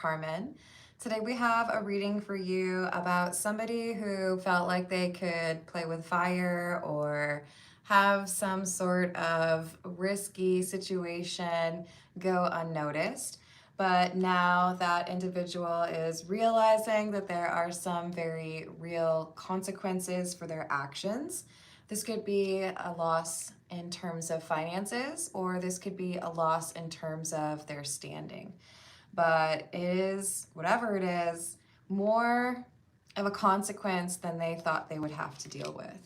Carmen. Today we have a reading for you about somebody who felt like they could play with fire or have some sort of risky situation go unnoticed. But now that individual is realizing that there are some very real consequences for their actions. This could be a loss in terms of finances, or this could be a loss in terms of their standing. But it is, whatever it is, more of a consequence than they thought they would have to deal with.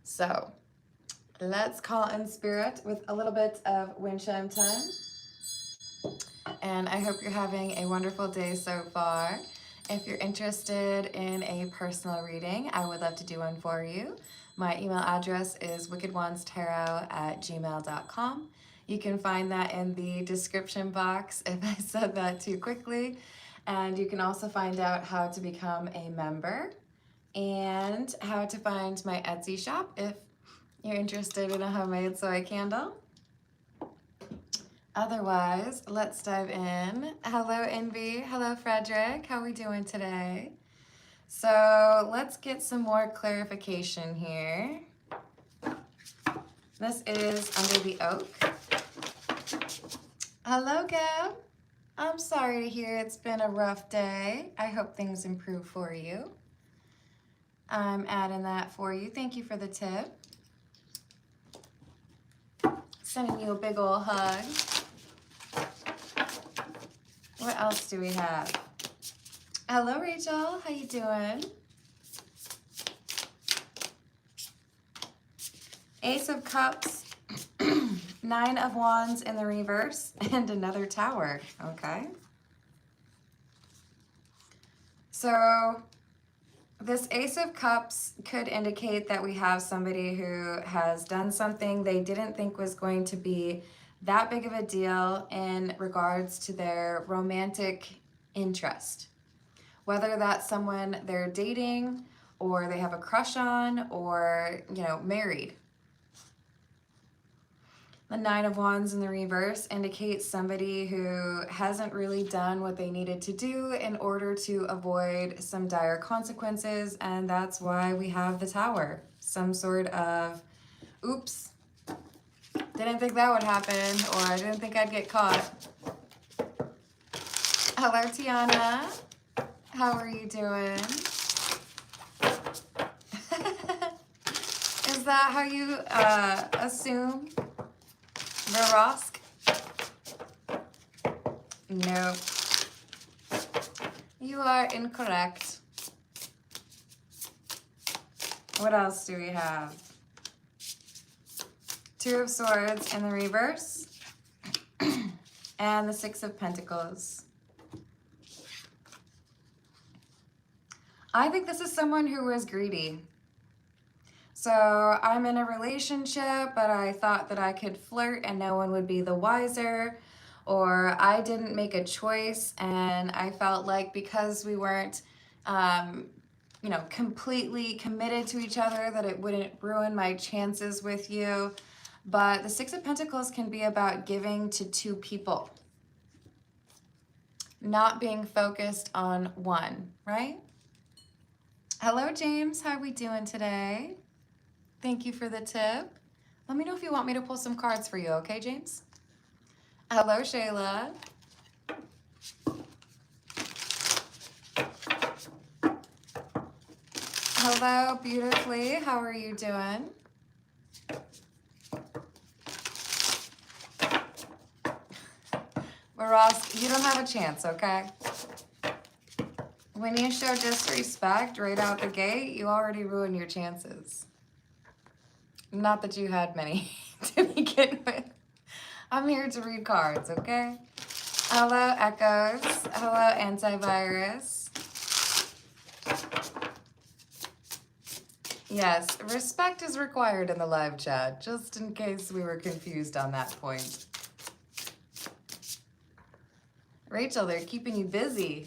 So let's call in spirit with a little bit of wind chime time. And I hope you're having a wonderful day so far. If you're interested in a personal reading, I would love to do one for you. My email address is wickedwandstarot@gmail.com. You can find that in the description box if I said that too quickly. And you can also find out how to become a member and how to find my Etsy shop if you're interested in a homemade soy candle. Otherwise, let's dive in. Hello, Envy. Hello, Frederick. How are we doing today? So let's get some more clarification here. This is Under the Oak. Hello, Gab. I'm sorry to hear it's been a rough day. I hope things improve for you. I'm adding that for you. Thank you for the tip. Sending you a big ol' hug. What else do we have? Hello, Rachel. How you doing? Ace of Cups, Nine of Wands in the reverse, and another Tower. Okay. So this Ace of Cups could indicate that we have somebody who has done something they didn't think was going to be that big of a deal in regards to their romantic interest. Whether that's someone they're dating or they have a crush on or, married. The Nine of Wands in the reverse indicates somebody who hasn't really done what they needed to do in order to avoid some dire consequences, and that's why we have the Tower. Some sort of, oops, didn't think that would happen, or I didn't think I'd get caught. Hello, Tiana. How are you doing? Is that how you assume? Verosk? No. You are incorrect. What else do we have? Two of Swords in the reverse. And the Six of Pentacles. I think this is someone who is greedy. So I'm in a relationship, but I thought that I could flirt and no one would be the wiser, or I didn't make a choice and I felt like because we weren't, completely committed to each other that it wouldn't ruin my chances with you. But the Six of Pentacles can be about giving to two people, not being focused on one, right? Hello, James. How are we doing today? Thank you for the tip. Let me know if you want me to pull some cards for you, okay, James? Hello, Shayla. Hello, beautifully. How are you doing? Ross, you don't have a chance, okay? When you show disrespect right out the gate, you already ruin your chances. Not that you had many to begin with. I'm here to read cards, okay? Hello, Echoes. Hello, Antivirus. Yes, respect is required in the live chat, just in case we were confused on that point. Rachel, they're keeping you busy.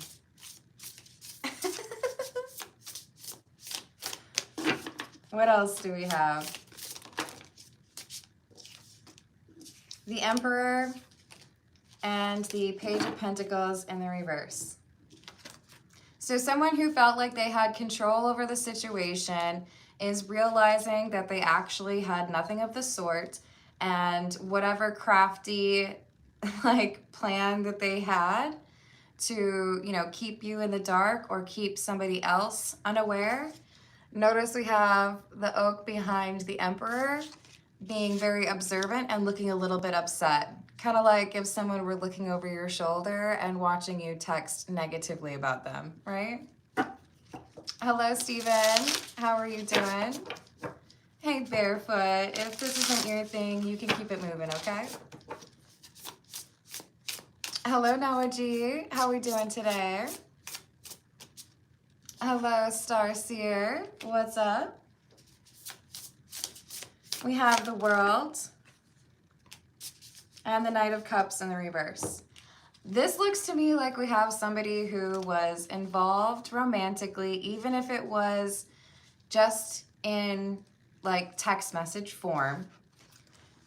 What else do we have? The Emperor and the Page of Pentacles in the reverse. So someone who felt like they had control over the situation is realizing that they actually had nothing of the sort, and whatever crafty like plan that they had to, keep you in the dark or keep somebody else unaware. Notice we have the oak behind the emperor being very observant and looking a little bit upset. Kind of like if someone were looking over your shoulder and watching you text negatively about them, right? Hello, Steven. How are you doing? Hey, Barefoot. If this isn't your thing, you can keep it moving, okay? Hello, Noah G. How are we doing today? Hello, Starseer. What's up? We have the World and the Knight of Cups in the reverse. This looks to me like we have somebody who was involved romantically, even if it was just in like text message form,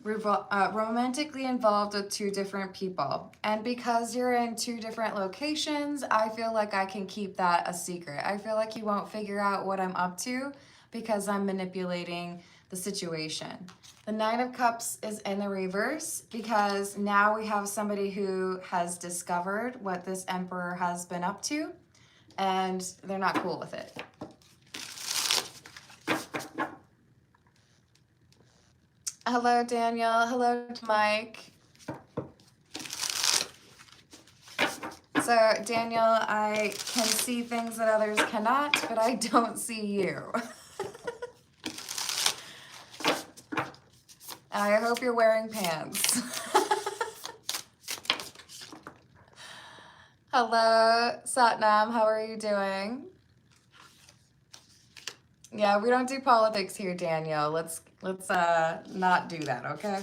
romantically involved with two different people. And because you're in two different locations, I feel like I can keep that a secret. I feel like you won't figure out what I'm up to because I'm manipulating the situation. The Nine of Cups is in the reverse because now we have somebody who has discovered what this Emperor has been up to, and they're not cool with it. Hello, Daniel. Hello, Mike. So, Daniel, I can see things that others cannot, but I don't see you. I hope you're wearing pants. Hello, Satnam. How are you doing? Yeah, we don't do politics here, Daniel. Let's not do that, okay?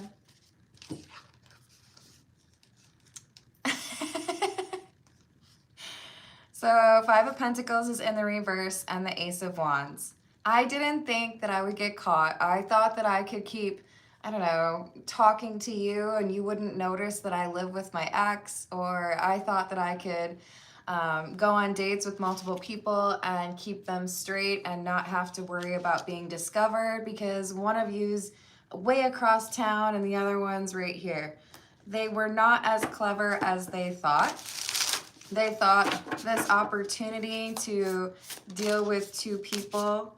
So, Five of Pentacles is in the reverse and the Ace of Wands. I didn't think that I would get caught. I thought that I could keep, I don't know, talking to you and you wouldn't notice that I live with my ex, or I thought that I could go on dates with multiple people and keep them straight and not have to worry about being discovered because one of you's way across town and the other one's right here. They were not as clever as they thought. They thought this opportunity to deal with two people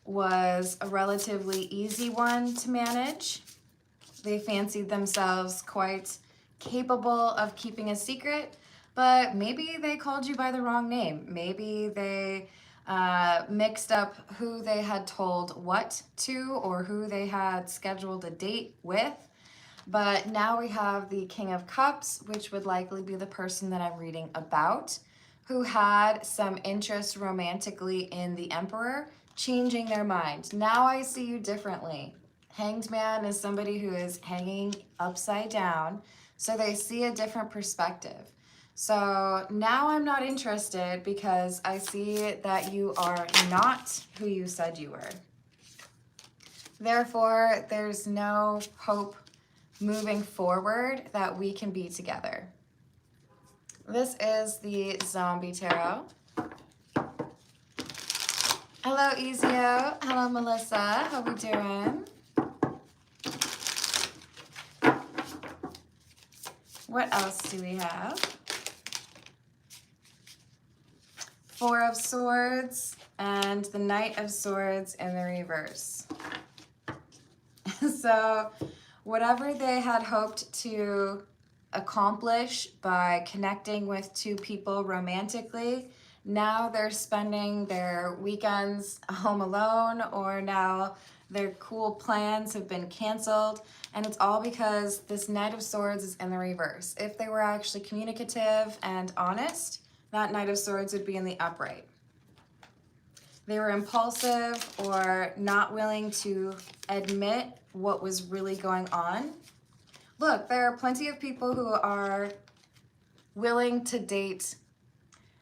was a relatively easy one to manage. They fancied themselves quite capable of keeping a secret, but maybe they called you by the wrong name. Maybe they mixed up who they had told what to or who they had scheduled a date with. But now we have the King of Cups, which would likely be the person that I'm reading about, who had some interest romantically in the Emperor, changing their mind. Now I see you differently. Hanged Man is somebody who is hanging upside down, so they see a different perspective. So now I'm not interested because I see that you are not who you said you were. Therefore, there's no hope moving forward that we can be together. This is the Zombie Tarot. Hello, Ezio. Hello, Melissa. How we doing? What else do we have? Four of Swords and the Knight of Swords in the reverse. So, whatever they had hoped to accomplish by connecting with two people romantically, now they're spending their weekends home alone, or now their cool plans have been canceled, and it's all because this Knight of Swords is in the reverse. If they were actually communicative and honest, that Knight of Swords would be in the upright. They were impulsive or not willing to admit what was really going on. Look, there are plenty of people who are willing to date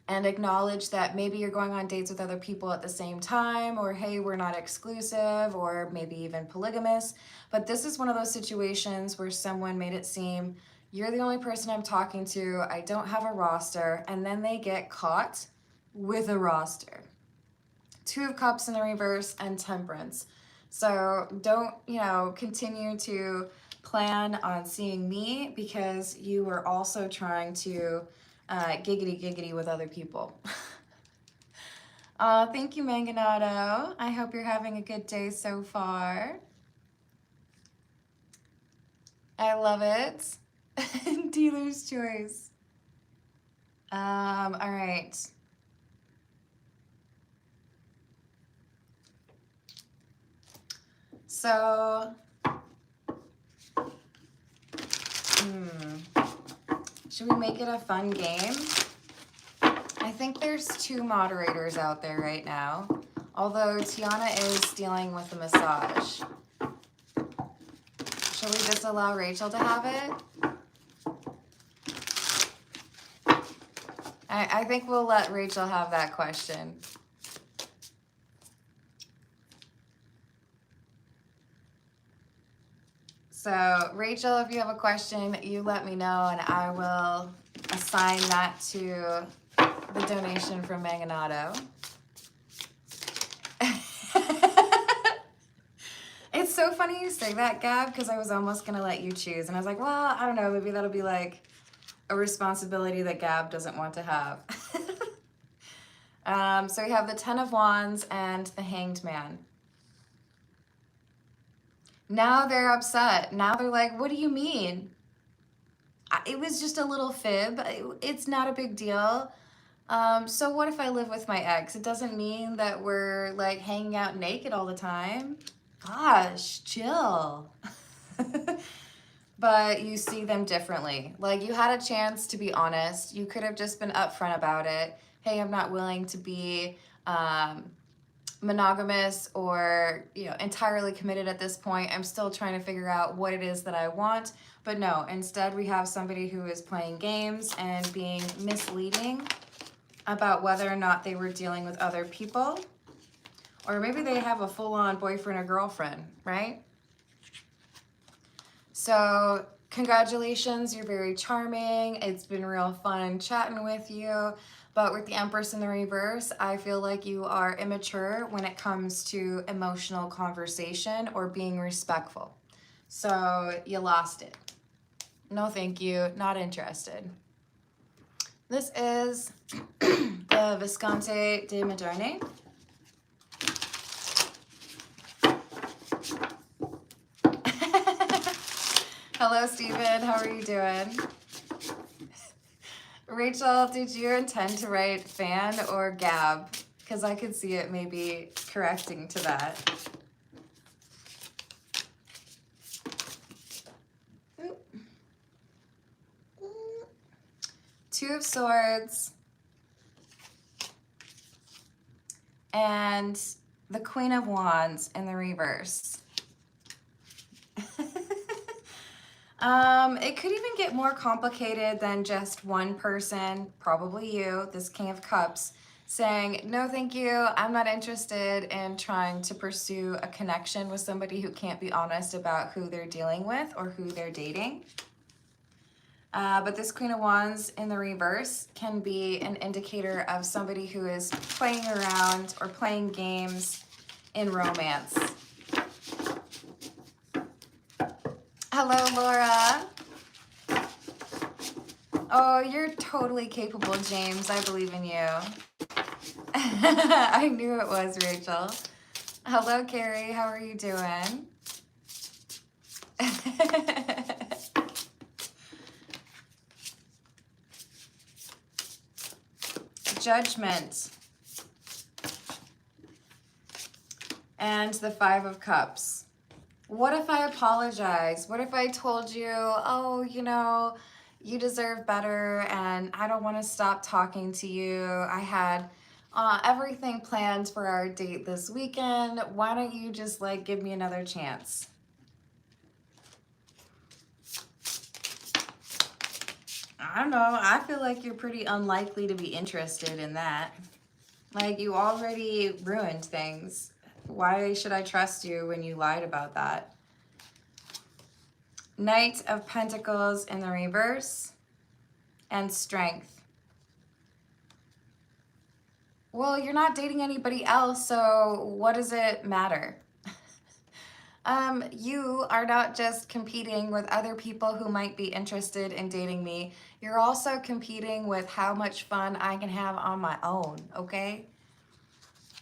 and acknowledge that maybe you're going on dates with other people at the same time, or hey, we're not exclusive, or maybe even polygamous. But this is one of those situations where someone made it seem you're the only person I'm talking to, I don't have a roster, and then they get caught with a roster. Two of Cups in the reverse and Temperance. So don't, continue to plan on seeing me because you were also trying to giggity with other people. Thank you, Manganado. I hope you're having a good day so far. I love it. Dealer's choice. All right. So, should we make it a fun game? I think there's 2 moderators out there right now, although Tiana is dealing with a massage. Shall we just allow Rachel to have it? I think we'll let Rachel have that question. So, Rachel, if you have a question, you let me know and I will assign that to the donation from Manganado. It's so funny you say that, Gab, because I was almost going to let you choose. And I was like, well, I don't know, maybe that'll be like a responsibility that Gab doesn't want to have. So we have the 10 of Wands and the Hanged Man. Now they're upset. Now they're like, what do you mean? It was just a little fib. It's not a big deal. So what if I live with my ex? It doesn't mean that we're like hanging out naked all the time. Gosh, chill. But you see them differently. Like, you had a chance to be honest. You could have just been upfront about it. Hey, I'm not willing to be monogamous or entirely committed at this point. I'm still trying to figure out what it is that I want. But no, instead we have somebody who is playing games and being misleading about whether or not they were dealing with other people. Or maybe they have a full-on boyfriend or girlfriend, right? So congratulations, you're very charming. It's been real fun chatting with you. But with the Empress in the reverse, I feel like you are immature when it comes to emotional conversation or being respectful. So you lost it. No, thank you. Not interested. This is the Visconti de Moderne. Hello, Stephen. How are you doing? Rachel, did you intend to write fan or Gab? Because I could see it maybe correcting to that. Two of Swords and the Queen of Wands in the reverse. It could even get more complicated than just one person, probably you, this King of Cups, saying, no, thank you, I'm not interested in trying to pursue a connection with somebody who can't be honest about who they're dealing with or who they're dating. But this Queen of Wands in the reverse can be an indicator of somebody who is playing around or playing games in romance. Hello, Laura. Oh, you're totally capable, James. I believe in you. I knew it was, Rachel. Hello, Carrie. How are you doing? Judgment. And the Five of Cups. What if I apologize? What if I told you, oh, you deserve better and I don't want to stop talking to you. I had everything planned for our date this weekend. Why don't you just give me another chance? I don't know. I feel like you're pretty unlikely to be interested in that. You already ruined things. Why should I trust you when you lied about that? Knight of Pentacles in the reverse and Strength. Well, you're not dating anybody else, so what does it matter? You are not just competing with other people who might be interested in dating me. You're also competing with how much fun I can have on my own, okay?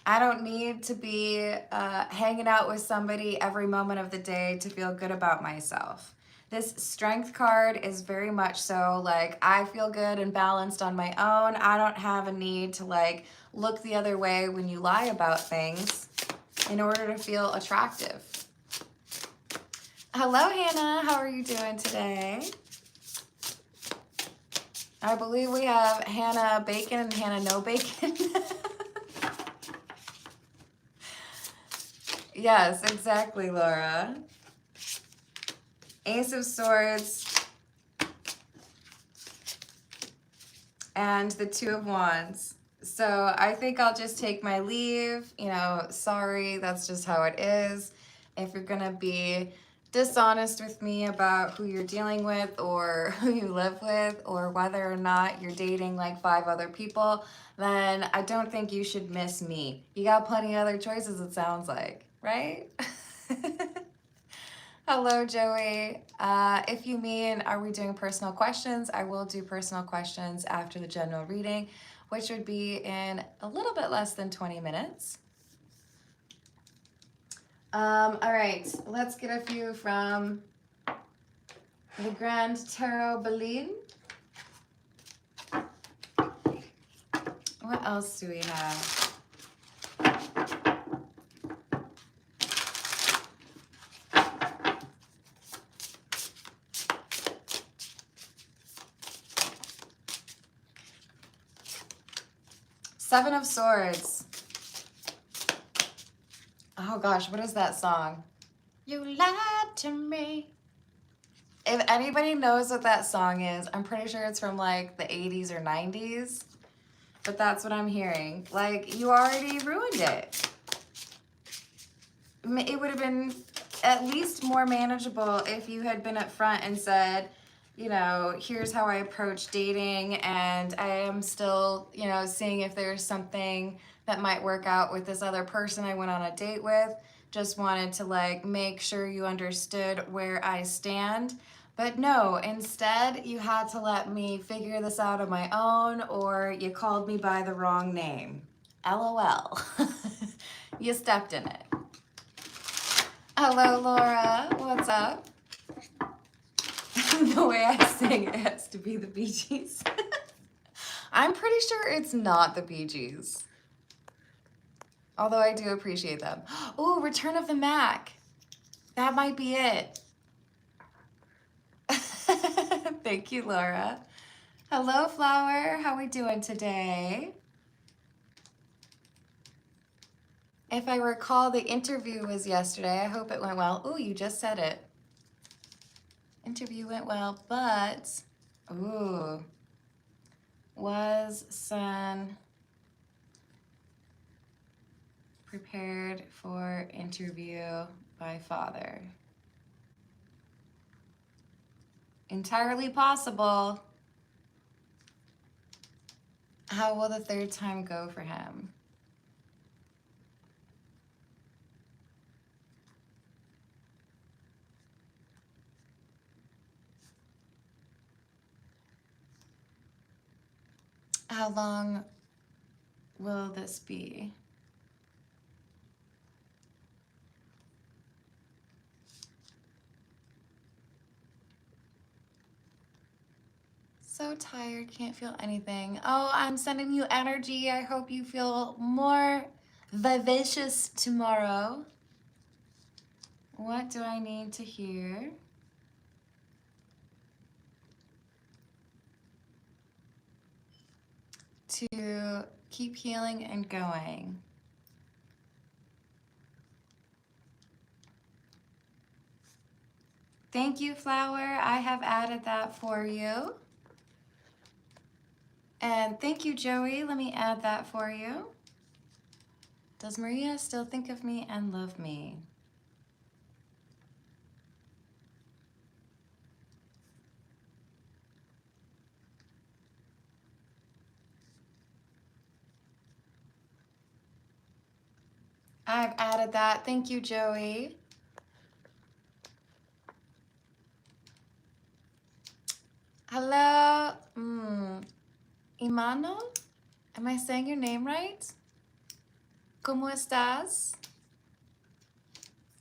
I don't need to be hanging out with somebody every moment of the day to feel good about myself. This strength card is very much so like I feel good and balanced on my own. I don't have a need to like look the other way when you lie about things in order to feel attractive. Hello, Hannah. How are you doing today? I believe we have Hannah Bacon and Hannah No Bacon. Yes, exactly, Laura. Ace of Swords and the Two of Wands. So I think I'll just take my leave. You know, sorry, that's just how it is. If you're gonna be dishonest with me about who you're dealing with or who you live with or whether or not you're dating like 5 other people, then I don't think you should miss me. You got plenty of other choices, it sounds like, right? Hello, Joey. If you mean, are we doing personal questions? I will do personal questions after the general reading, which would be in a little bit less than 20 minutes. All right, let's get a few from the Grand Tarot Belin. What else do we have? Seven of Swords. Oh gosh, what is that song? You lied to me. If anybody knows what that song is, I'm pretty sure it's from like the 80s or 90s. But that's what I'm hearing. Like, you already ruined it. It would have been at least more manageable if you had been up front and said, you know, here's how I approach dating, and I am still, you know, seeing if there's something that might work out with this other person I went on a date with. Just wanted to like make sure you understood where I stand. But no, instead you had to let me figure this out on my own, or you called me by the wrong name. LOL. You stepped in it. Hello, Laura. What's up? The way I sing, it has to be the Bee Gees. I'm pretty sure it's not the Bee Gees. Although I do appreciate them. Oh, Return of the Mac. That might be it. Thank you, Laura. Hello, Flower. How are we doing today? If I recall, the interview was yesterday. I hope it went well. Oh, you just said it. Interview went well, but... Ooh. Was son prepared for interview by father? Entirely possible. How will the third time go for him? How long will this be? So tired, can't feel anything. Oh, I'm sending you energy. I hope you feel more vivacious tomorrow. What do I need to hear? To keep healing and going. Thank you, Flower. I have added that for you. And thank you, Joey. Let me add that for you. Does Maria still think of me and love me? I've added that. Thank you, Joey. Hello, Imano? Am I saying your name right? ¿Cómo estás?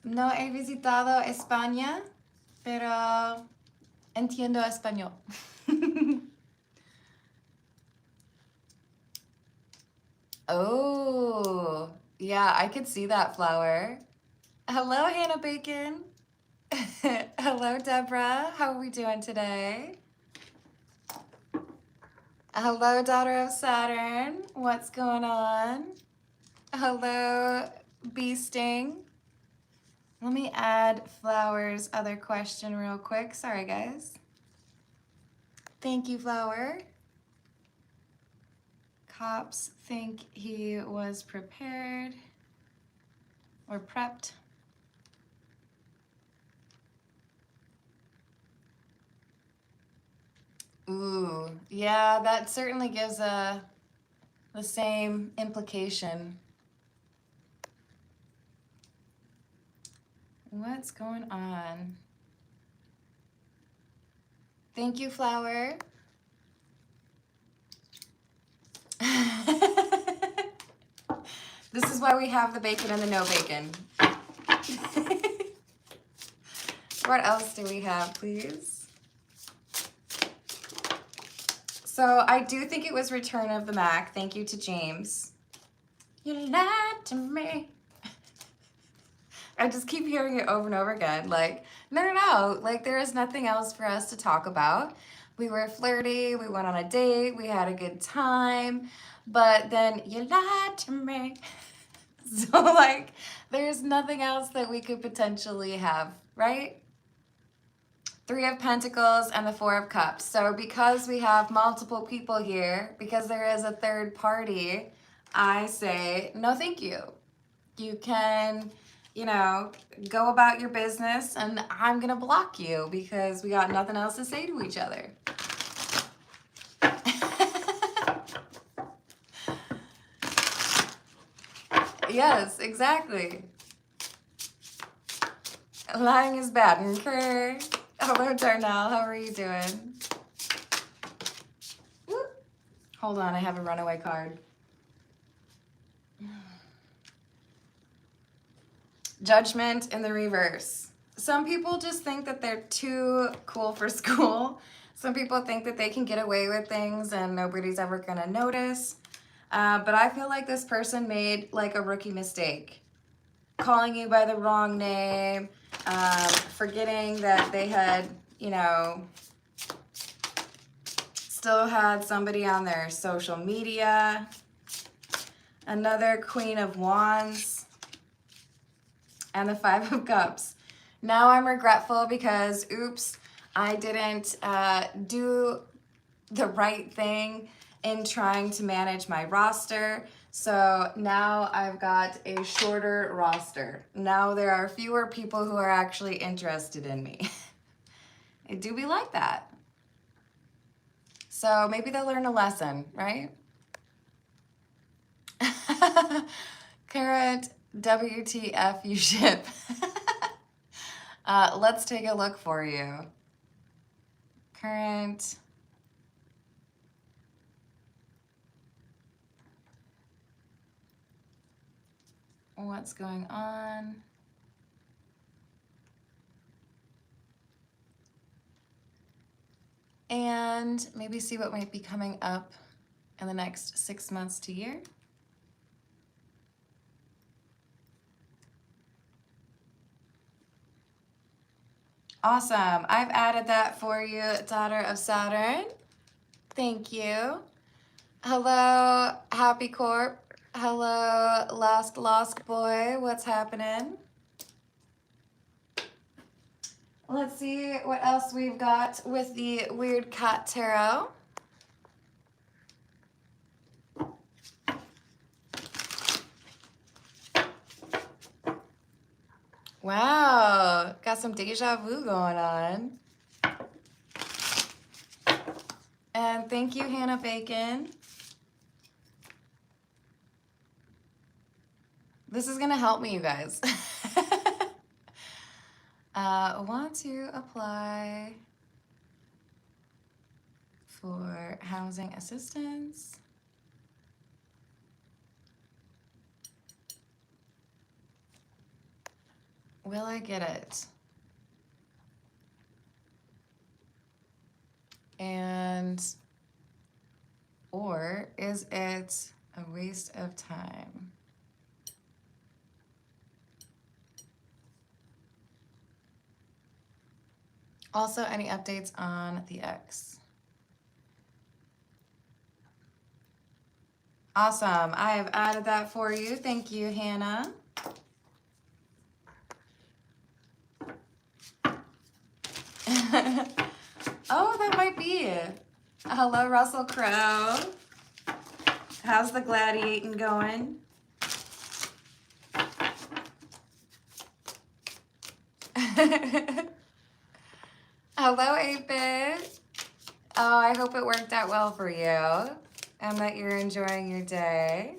No he visitado España, pero entiendo español. Oh, yeah, I could see that flower. Hello, Hannah Bacon. Hello, Deborah. How are we doing today? Hello, daughter of Saturn. What's going on? Hello, Bee Sting. Let me add Flower's other question real quick. Sorry, guys. Thank you, Flower. Cops think he was prepared or prepped. Ooh, yeah, that certainly gives the same implication. What's going on? Thank you, Flower. This is why we have the bacon and the no bacon. What else do we have, please? So I do think it was Return of the Mac. Thank you to James. You lied to me. I just keep hearing it over and over again. Like, no. Like, there is nothing else for us to talk about. We were flirty. We went on a date. We had a good time. But then you lied to me. So, like, there's nothing else that we could potentially have, right? Three of Pentacles and the Four of Cups. So because we have multiple people here, because there is a third party, I say, no, thank you. You can, go about your business, and I'm going to block you because we got nothing else to say to each other. Yes, exactly. Lying is bad. Okay. Hello, Darnell. How are you doing? Whoop. Hold on, I have a runaway card. Judgment in the reverse. Some people just think that they're too cool for school. Some people think that they can get away with things and nobody's ever gonna notice. But I feel like this person made like a rookie mistake. Calling you by the wrong name, forgetting that they had, still had somebody on their social media. Another Queen of Wands. And the Five of Cups. Now I'm regretful because, oops, I didn't do the right thing in trying to manage my roster. So now I've got a shorter roster. Now there are fewer people who are actually interested in me. It do be like that. So maybe they'll learn a lesson, right? Current WTF you ship. Let's take a look for you. Current. What's going on? And maybe see what might be coming up in the next 6 months to year. Awesome. I've added that for you, daughter of Saturn. Thank you. Hello, Happy Corp. Hello, Last Lost Boy. What's happening? Let's see what else we've got with the Weird Cat Tarot. Wow, got some deja vu going on. And thank you, Hannah Bacon. This is gonna help me, you guys. Want to apply for housing assistance. Will I get it? And, or is it a waste of time? Also, any updates on the ex? Awesome. I have added that for you. Thank you, Hannah. Oh, that might be it. Hello, Russell Crowe. How's the gladiating going? Hello, 8-Bit. Oh, I hope it worked out well for you and that you're enjoying your day.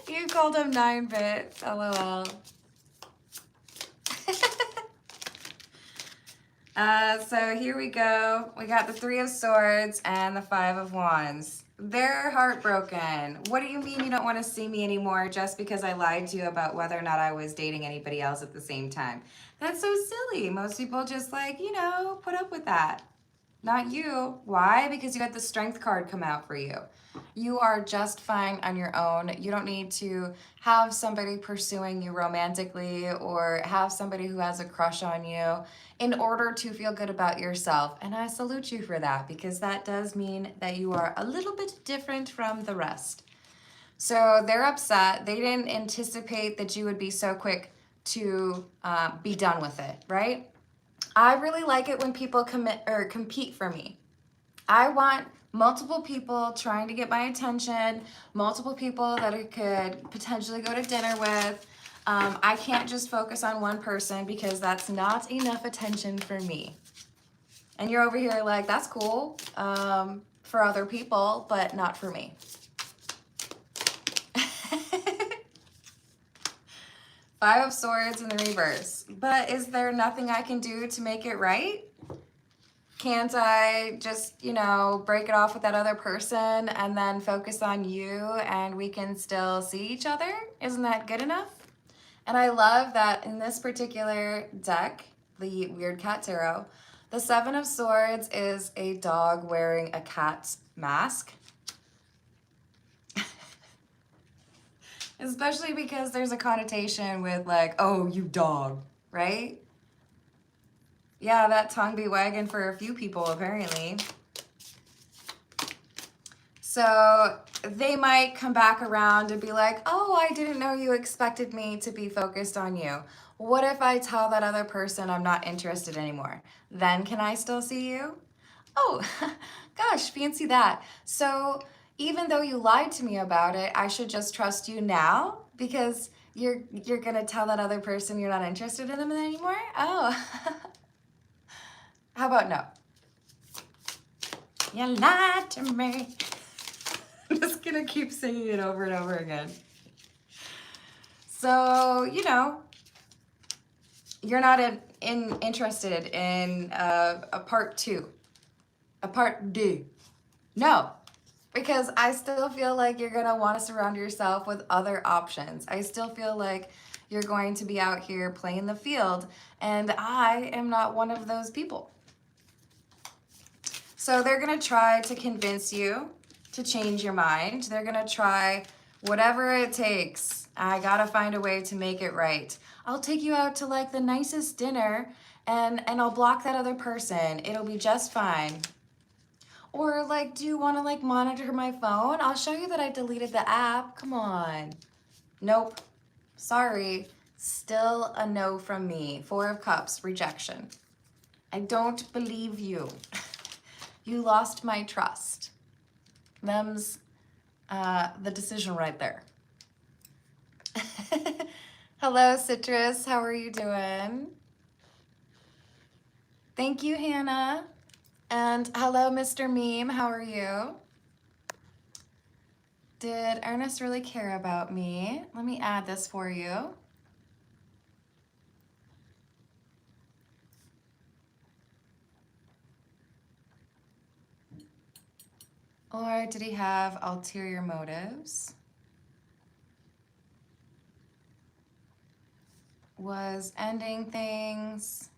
You called him 9-Bit. LOL. So here we go. We got the 3 of Swords and the 5 of Wands. They're heartbroken. What do you mean you don't want to see me anymore just because I lied to you about whether or not I was dating anybody else at the same time? That's so silly. Most people just like, you know, put up with that. Not you. Why? Because you had the Strength card come out for you. You are just fine on your own. You don't need to have somebody pursuing you romantically or have somebody who has a crush on you in order to feel good about yourself. And I salute you for that, because that does mean that you are a little bit different from the rest. So they're upset. They didn't anticipate that you would be so quick to be done with it, right? I really like it when people commit or compete for me. I want multiple people trying to get my attention, multiple people that I could potentially go to dinner with. I can't just focus on one person because that's not enough attention for me. And you're over here like, that's cool for other people, but not for me. Five of Swords in the reverse. But is there nothing I can do to make it right? Can't I just, you know, break it off with that other person and then focus on you and we can still see each other? Isn't that good enough? And I love that in this particular deck, the Weird Cat Tarot, the 7 of Swords is a dog wearing a cat's mask. Especially because there's a connotation with like, oh, you dog, right? Yeah, that tongue be wagging for a few people apparently. So they might come back around and be like, oh, I didn't know you expected me to be focused on you. What if I tell that other person I'm not interested anymore? Then can I still see you? Oh, gosh, fancy that. So even though you lied to me about it, I should just trust you now because you're gonna tell that other person you're not interested in them anymore? Oh, how about no? You lied to me. I'm just gonna keep singing it over and over again. So, you know, you're not interested in a part 2, a part 2. No, because I still feel like you're gonna want to surround yourself with other options. I still feel like you're going to be out here playing the field, and I am not one of those people. So they're gonna try to convince you to change your mind. They're gonna try whatever it takes. I gotta find a way to make it right. I'll take you out to like the nicest dinner and I'll block that other person. It'll be just fine. Or like, do you wanna like monitor my phone? I'll show you that I deleted the app. Come on. Nope. Sorry. Still a no from me. 4 of Cups, rejection. I don't believe you. You lost my trust. Them's the decision right there. Hello, Citrus. How are you doing? Thank you, Hannah. And hello, Mr. Meme. How are you? Did Ernest really care about me? Let me add this for you. Or did he have ulterior motives? Was ending things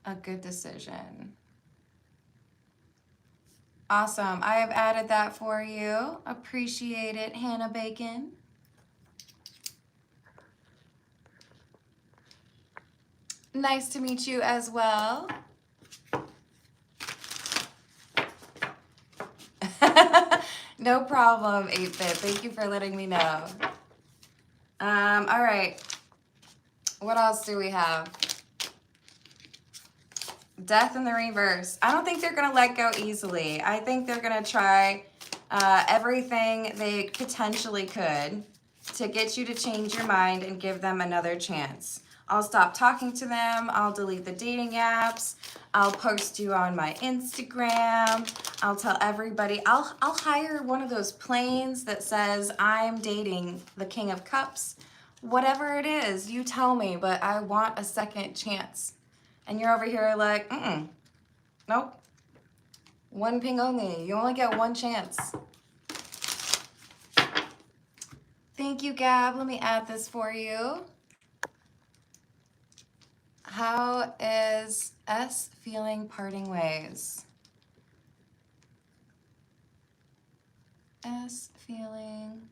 a good decision? Awesome. I have added that for you. Appreciate it, Hannah Bacon. Nice to meet you as well. No problem, 8-Bit. Thank you for letting me know. All right. What else do we have? Death in the reverse. I don't think they're going to let go easily. I think they're going to try everything they potentially could to get you to change your mind and give them another chance. I'll stop talking to them. I'll delete the dating apps. I'll post you on my Instagram. I'll tell everybody. I'll hire one of those planes that says I'm dating the King of Cups. Whatever it is, you tell me, but I want a second chance. And you're over here like, nope. One ping only. You only get one chance. Thank you, Gab. Let me add this for you. How is S feeling parting ways? S feeling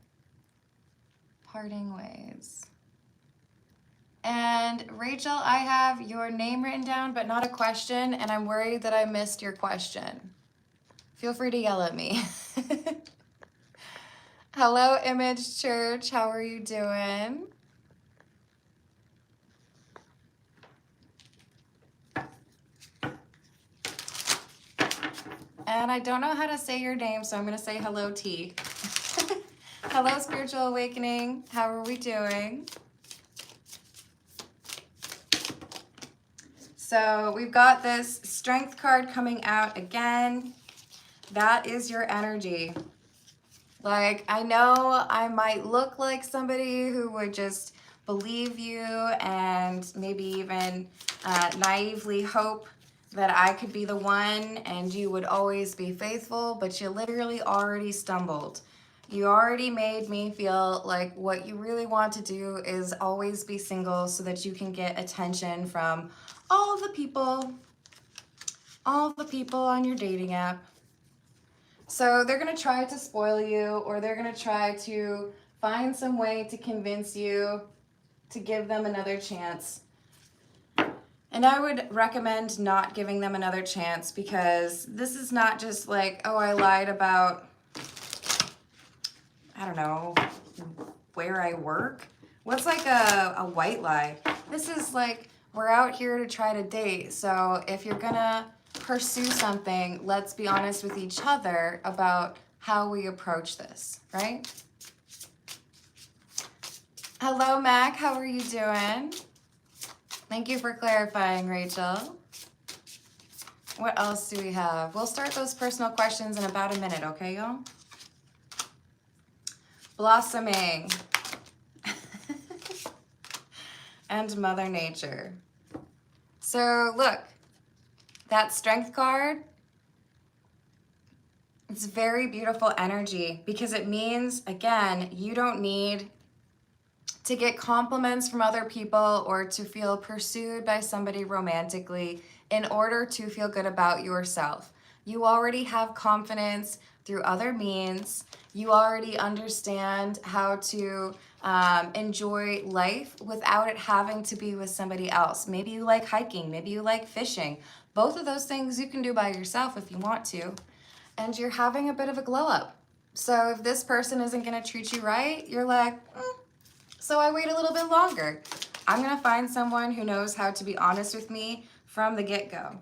parting ways. And Rachel, I have your name written down, but not a question, and I'm worried that I missed your question. Feel free to yell at me. Hello, Image Church. How are you doing? And I don't know how to say your name, so I'm going to say hello, T. Hello, Spiritual Awakening. How are we doing? So we've got this Strength card coming out again. That is your energy. Like, I know I might look like somebody who would just believe you and maybe even naively hope that I could be the one and you would always be faithful, but you literally already stumbled. You already made me feel like what you really want to do is always be single so that you can get attention from all the people on your dating app. So they're going to try to spoil you, or they're going to try to find some way to convince you to give them another chance. And I would recommend not giving them another chance, because this is not just like, oh, I lied about, I don't know, where I work. What's like a white lie? This is like, we're out here to try to date. So if you're gonna pursue something, let's be honest with each other about how we approach this, right? Hello, Mac. How are you doing? Thank you for clarifying, Rachel. What else do we have? We'll start those personal questions in about a minute, okay, y'all? Blossoming. And Mother Nature. So look, that Strength card, it's very beautiful energy, because it means, again, you don't need to get compliments from other people or to feel pursued by somebody romantically in order to feel good about yourself. You already have confidence through other means. You already understand how to enjoy life without it having to be with somebody else. Maybe you like hiking, maybe you like fishing. Both of those things you can do by yourself if you want to. And you're having a bit of a glow up. So if this person isn't gonna treat you right, you're like, so I wait a little bit longer. I'm gonna find someone who knows how to be honest with me from the get-go.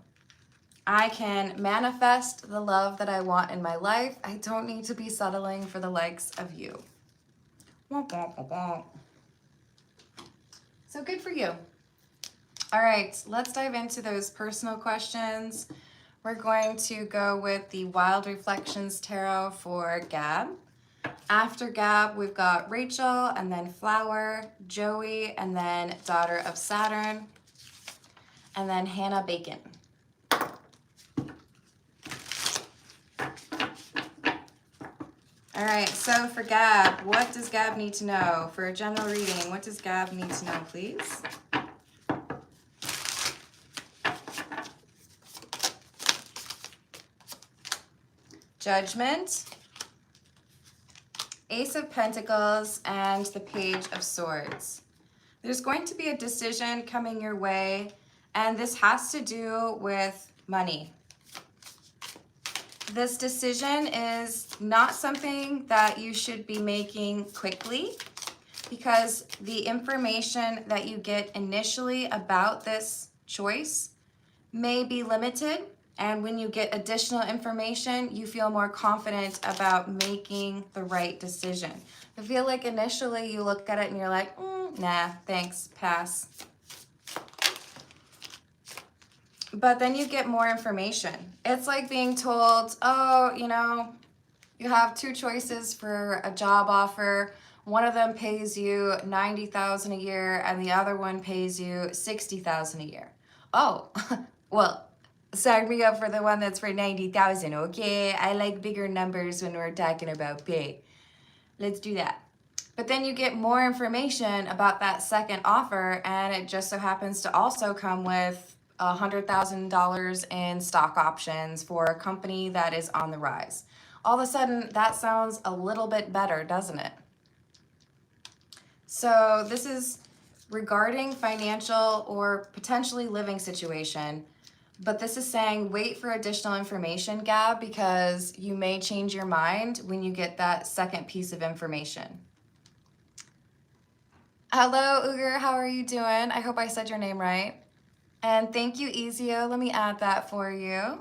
I can manifest the love that I want in my life. I don't need to be settling for the likes of you. So good for you. All right, let's dive into those personal questions. We're going to go with the Wild Reflections Tarot for Gab. After Gab, we've got Rachel, and then Flower, Joey, and then Daughter of Saturn, and then Hannah Bacon. All right, so for Gab, what does Gab need to know? For a general reading, what does Gab need to know, please? Judgment, Ace of Pentacles, and the Page of Swords. There's going to be a decision coming your way, and this has to do with money. This decision is not something that you should be making quickly, because the information that you get initially about this choice may be limited. And when you get additional information, you feel more confident about making the right decision. I feel like initially you look at it and you're like, nah, thanks, pass. But then you get more information. It's like being told, oh, you know, you have two choices for a job offer. One of them pays you $90,000 a year and the other one pays you $60,000 a year. Oh, well, sign me up for the one that's for $90,000, okay? I like bigger numbers when we're talking about pay. Let's do that. But then you get more information about that second offer, and it just so happens to also come with $100,000 in stock options for a company that is on the rise. All of a sudden, that sounds a little bit better, doesn't it? So this is regarding financial or potentially living situation. But this is saying wait for additional information, Gab, because you may change your mind when you get that second piece of information. Hello, Uger. How are you doing? I hope I said your name right. And thank you, Ezio. Let me add that for you.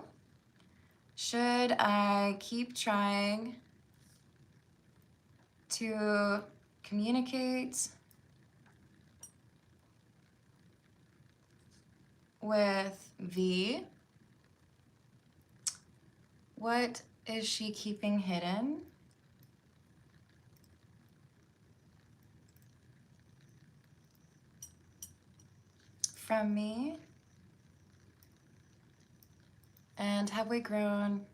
Should I keep trying to communicate with V? What is she keeping hidden? From me? And have we grown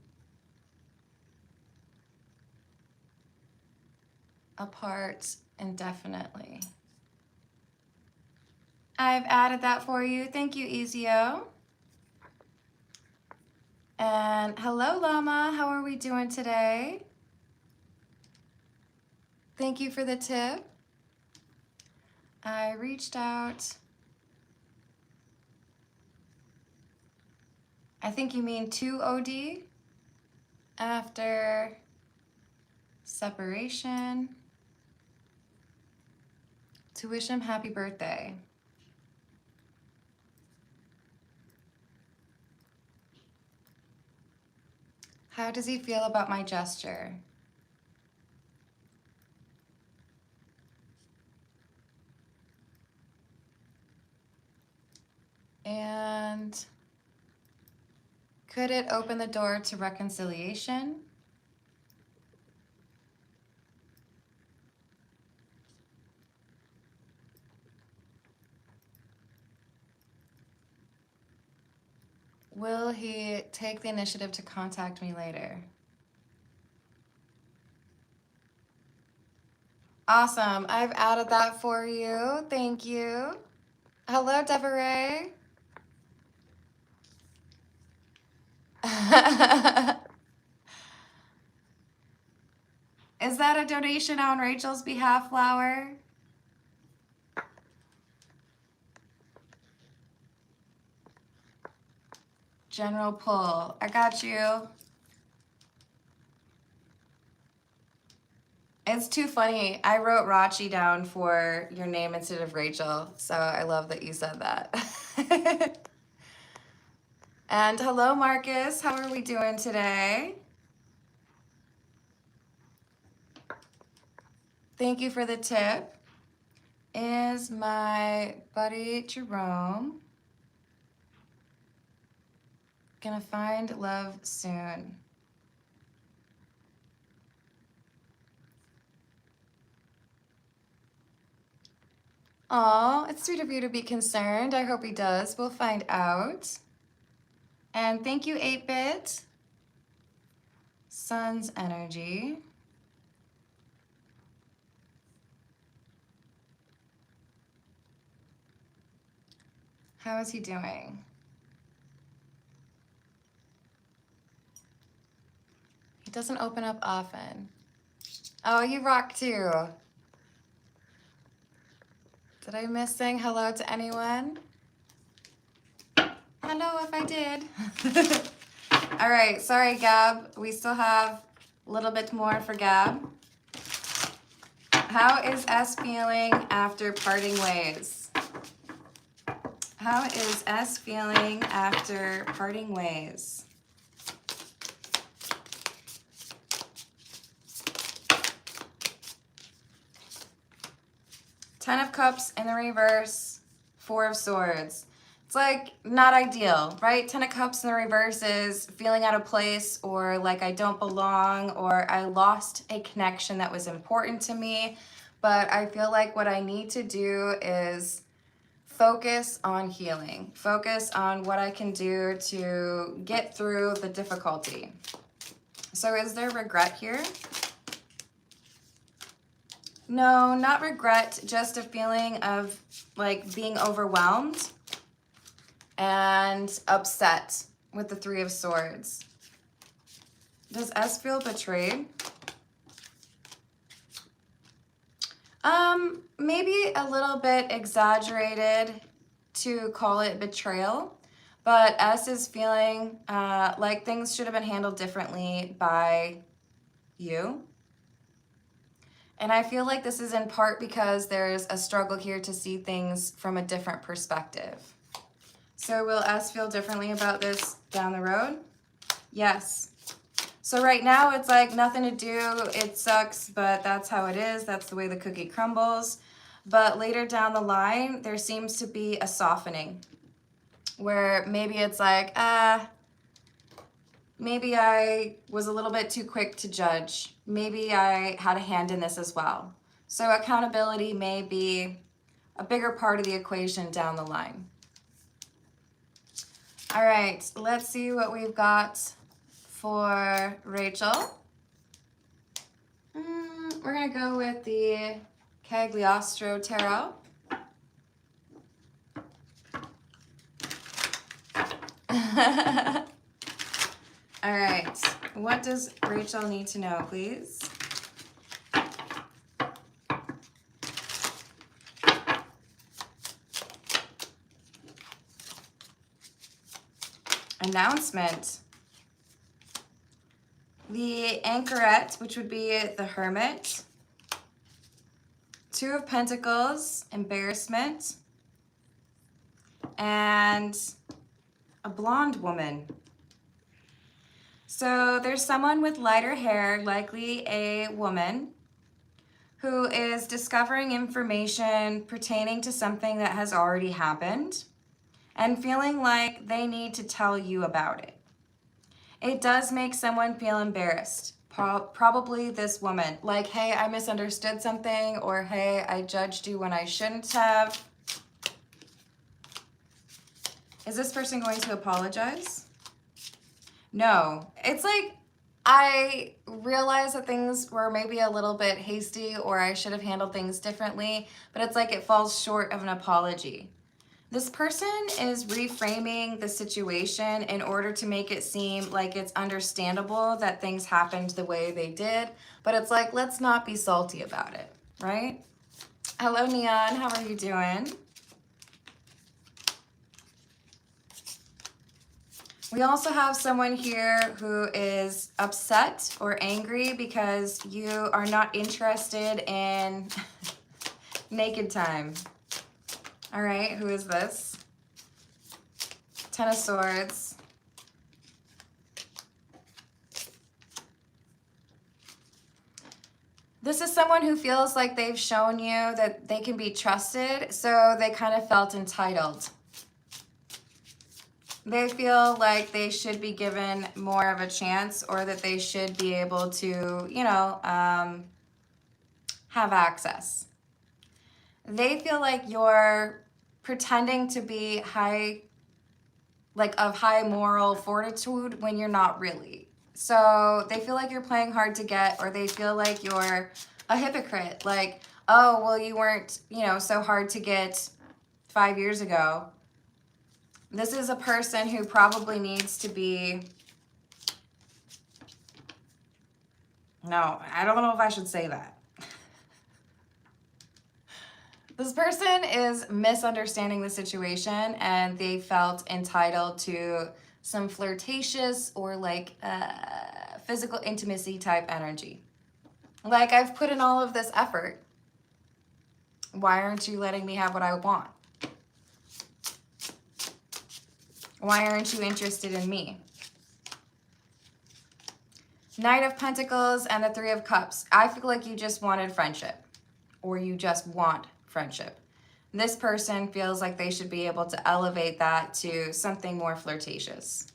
apart indefinitely? I've added that for you. Thank you, Ezio. And hello, Llama. How are we doing today? Thank you for the tip. I reached out. I think you mean to OD after separation to wish him happy birthday. How does he feel about my gesture? And could it open the door to reconciliation? Will he take the initiative to contact me later? Awesome. I've added that for you. Thank you. Hello, Deborah. Is that a donation on Rachel's behalf, Flower? General pull. I got you. It's too funny. I wrote Rachi down for your name instead of Rachel, so I love that you said that. And hello, Marcus. How are we doing today? Thank you for the tip. Is my buddy Jerome Gonna find love soon. Aw, it's sweet of you to be concerned. I hope he does. We'll find out. And thank you, 8-Bit. Sun's energy. How is he doing? He doesn't open up often. Oh, you rock too. Did I miss saying hello to anyone? Hello if I did. All right, sorry, Gab. We still have a little bit more for Gab. How is S feeling after parting ways? How is S feeling after parting ways? Ten of Cups in the reverse, Four of Swords. It's like not ideal, right? Ten of Cups in the reverse is feeling out of place, or like I don't belong, or I lost a connection that was important to me. But I feel like what I need to do is focus on healing. Focus on what I can do to get through the difficulty. So is there regret here? No, not regret, just a feeling of like being overwhelmed and upset with the Three of Swords. Does S feel betrayed? Maybe a little bit exaggerated to call it betrayal, but S is feeling like things should have been handled differently by you. And I feel like this is in part because there's a struggle here to see things from a different perspective. So will S feel differently about this down the road? Yes. So right now it's like nothing to do, it sucks, but that's how it is. That's the way the cookie crumbles. But later down the line, there seems to be a softening where maybe it's like, maybe I was a little bit too quick to judge. Maybe I had a hand in this as well. So accountability may be a bigger part of the equation down the line. All right, let's see what we've got for Rachel. We're gonna go with the Cagliostro Tarot. All right, what does Rachel need to know, please? Announcement. The Anchorette, which would be the Hermit. Two of Pentacles, embarrassment. And a blonde woman. So there's someone with lighter hair, likely a woman, who is discovering information pertaining to something that has already happened and feeling like they need to tell you about it. It does make someone feel embarrassed, probably this woman. Like, hey, I misunderstood something, or hey, I judged you when I shouldn't have. Is this person going to apologize? No. It's like, I realize that things were maybe a little bit hasty, or I should have handled things differently, but it's like it falls short of an apology. This person is reframing the situation in order to make it seem like it's understandable that things happened the way they did, but it's like, let's not be salty about it, right? Hello, Neon, how are you doing? We also have someone here who is upset or angry because you are not interested in naked time. All right, who is this? Ten of Swords. This is someone who feels like they've shown you that they can be trusted, so they kind of felt entitled. They feel like they should be given more of a chance, or that they should be able to, you know, have access. They feel like you're pretending to be high, like of high moral fortitude, when you're not really. So they feel like you're playing hard to get, or they feel like you're a hypocrite. Like, oh, well, you weren't, you know, so hard to get 5 years ago. This is a person who probably needs to be, no, I don't know if I should say that. This person is misunderstanding the situation, and they felt entitled to some flirtatious or like physical intimacy type energy. Like, I've put in all of this effort. Why aren't you letting me have what I want? Why aren't you interested in me? Knight of Pentacles and the Three of Cups. I feel like you just wanted friendship, or you just want friendship. This person feels like they should be able to elevate that to something more flirtatious.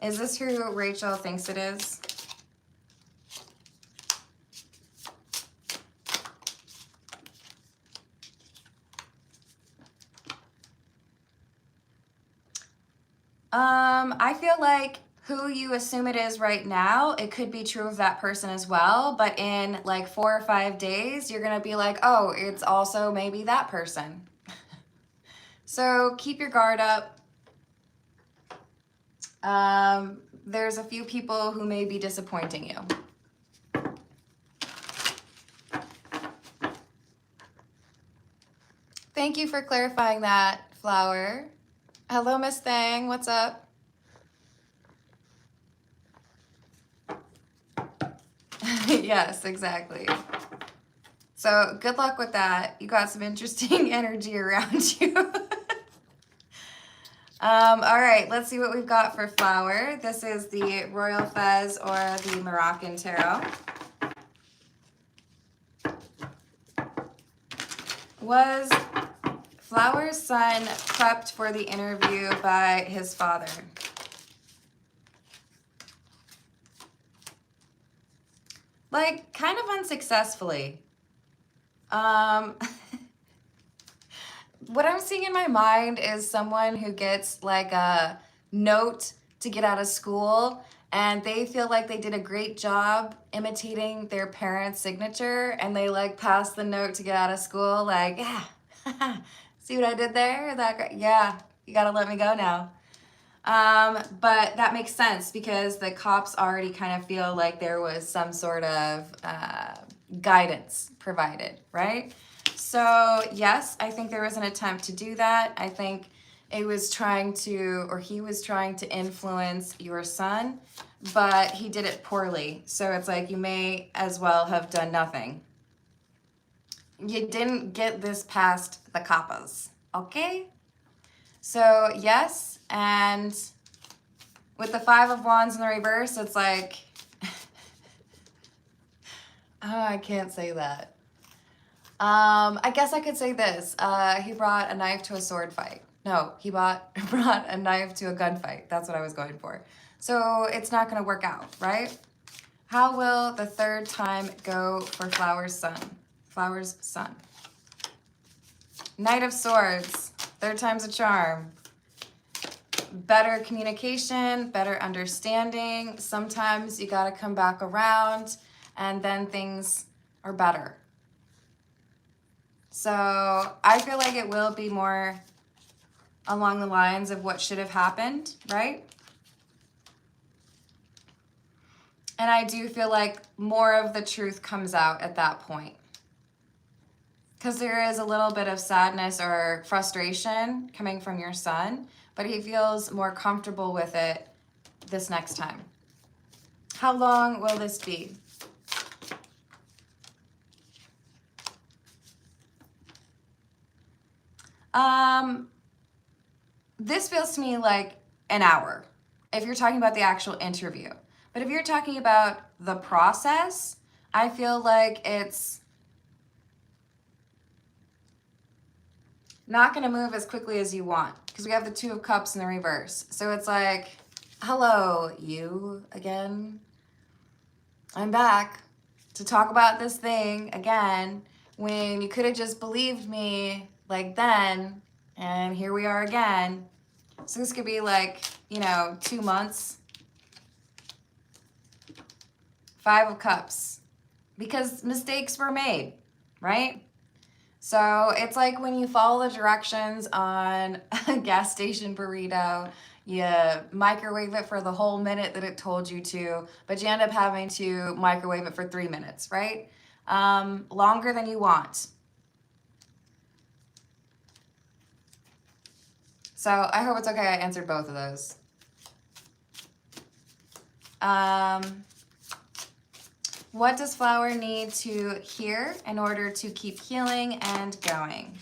Is this who Rachel thinks it is? I feel like who you assume it is right now, it could be true of that person as well, but in like 4 or 5 days, you're gonna be like, oh, it's also maybe that person. So keep your guard up. There's a few people who may be disappointing you. Thank you for clarifying that, Flower. Hello, Miss Thang. What's up? Yes, exactly. So good luck with that. You got some interesting energy around you. All right, let's see what we've got for Flower. This is the Royal Fez or the Moroccan Tarot. Was Flower's son prepped for the interview by his father? Like, kind of unsuccessfully. What I'm seeing in my mind is someone who gets like a note to get out of school, and they feel like they did a great job imitating their parents' signature, and they like pass the note to get out of school, like, yeah, see what I did there? Yeah, you gotta let me go now. But that makes sense because the cops already kind of feel like there was some sort of guidance provided, right? So yes, I think there was an attempt to do that. I think it was trying to, or he was trying to influence your son, but he did it poorly. So it's like you may as well have done nothing. You didn't get this past the coppers, okay? So yes, and with the Five of Wands in the reverse, it's like, oh, I can't say that. I guess I could say this. He brought a knife to a sword fight. No, he brought a knife to a gunfight. That's what I was going for. So it's not going to work out, right? How will the third time go for Flower's son? Flower's son. Knight of Swords. Third time's a charm. Better communication, better understanding. Sometimes you got to come back around, and then things are better. So I feel like it will be more along the lines of what should have happened, right? And I do feel like more of the truth comes out at that point, because there is a little bit of sadness or frustration coming from your son, but he feels more comfortable with it this next time. How long will this be? This feels to me like an hour, if you're talking about the actual interview. But if you're talking about the process, I feel like it's not going to move as quickly as you want because we have the Two of Cups in the reverse. So it's like, hello, you again. I'm back to talk about this thing again when you could have just believed me like then, and here we are again. So this could be like, you know, 2 months. Five of Cups, because mistakes were made, right? So it's like when you follow the directions on a gas station burrito, you microwave it for the whole minute that it told you to, but you end up having to microwave it for 3 minutes, right? Longer than you want. So I hope it's okay I answered both of those. What does Flower need to hear in order to keep healing and going?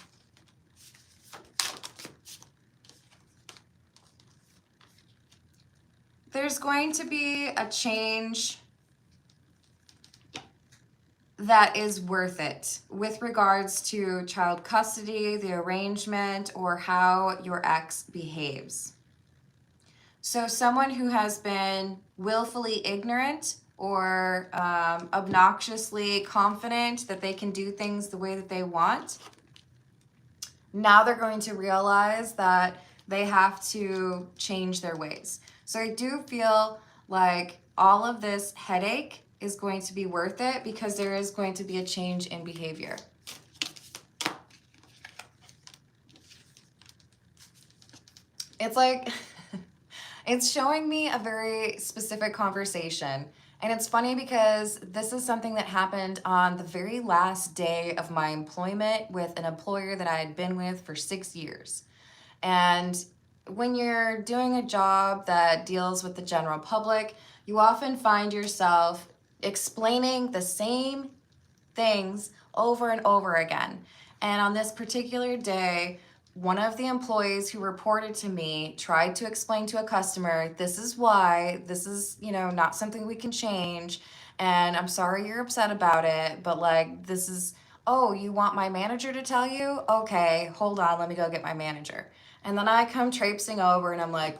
There's going to be a change that is worth it with regards to child custody, the arrangement, or how your ex behaves. So someone who has been willfully ignorant or obnoxiously confident that they can do things the way that they want, now they're going to realize that they have to change their ways. So I do feel like all of this headache is going to be worth it because there is going to be a change in behavior. It's like, it's showing me a very specific conversation. And it's funny because this is something that happened on the very last day of my employment with an employer that I had been with for 6 years. And when you're doing a job that deals with the general public, you often find yourself explaining the same things over and over again. And on this particular day, one of the employees who reported to me tried to explain to a customer, this is why, this is, you know, not something we can change. And I'm sorry you're upset about it, but like, this is, oh, you want my manager to tell you? Okay, hold on, let me go get my manager. And then I come traipsing over and I'm like,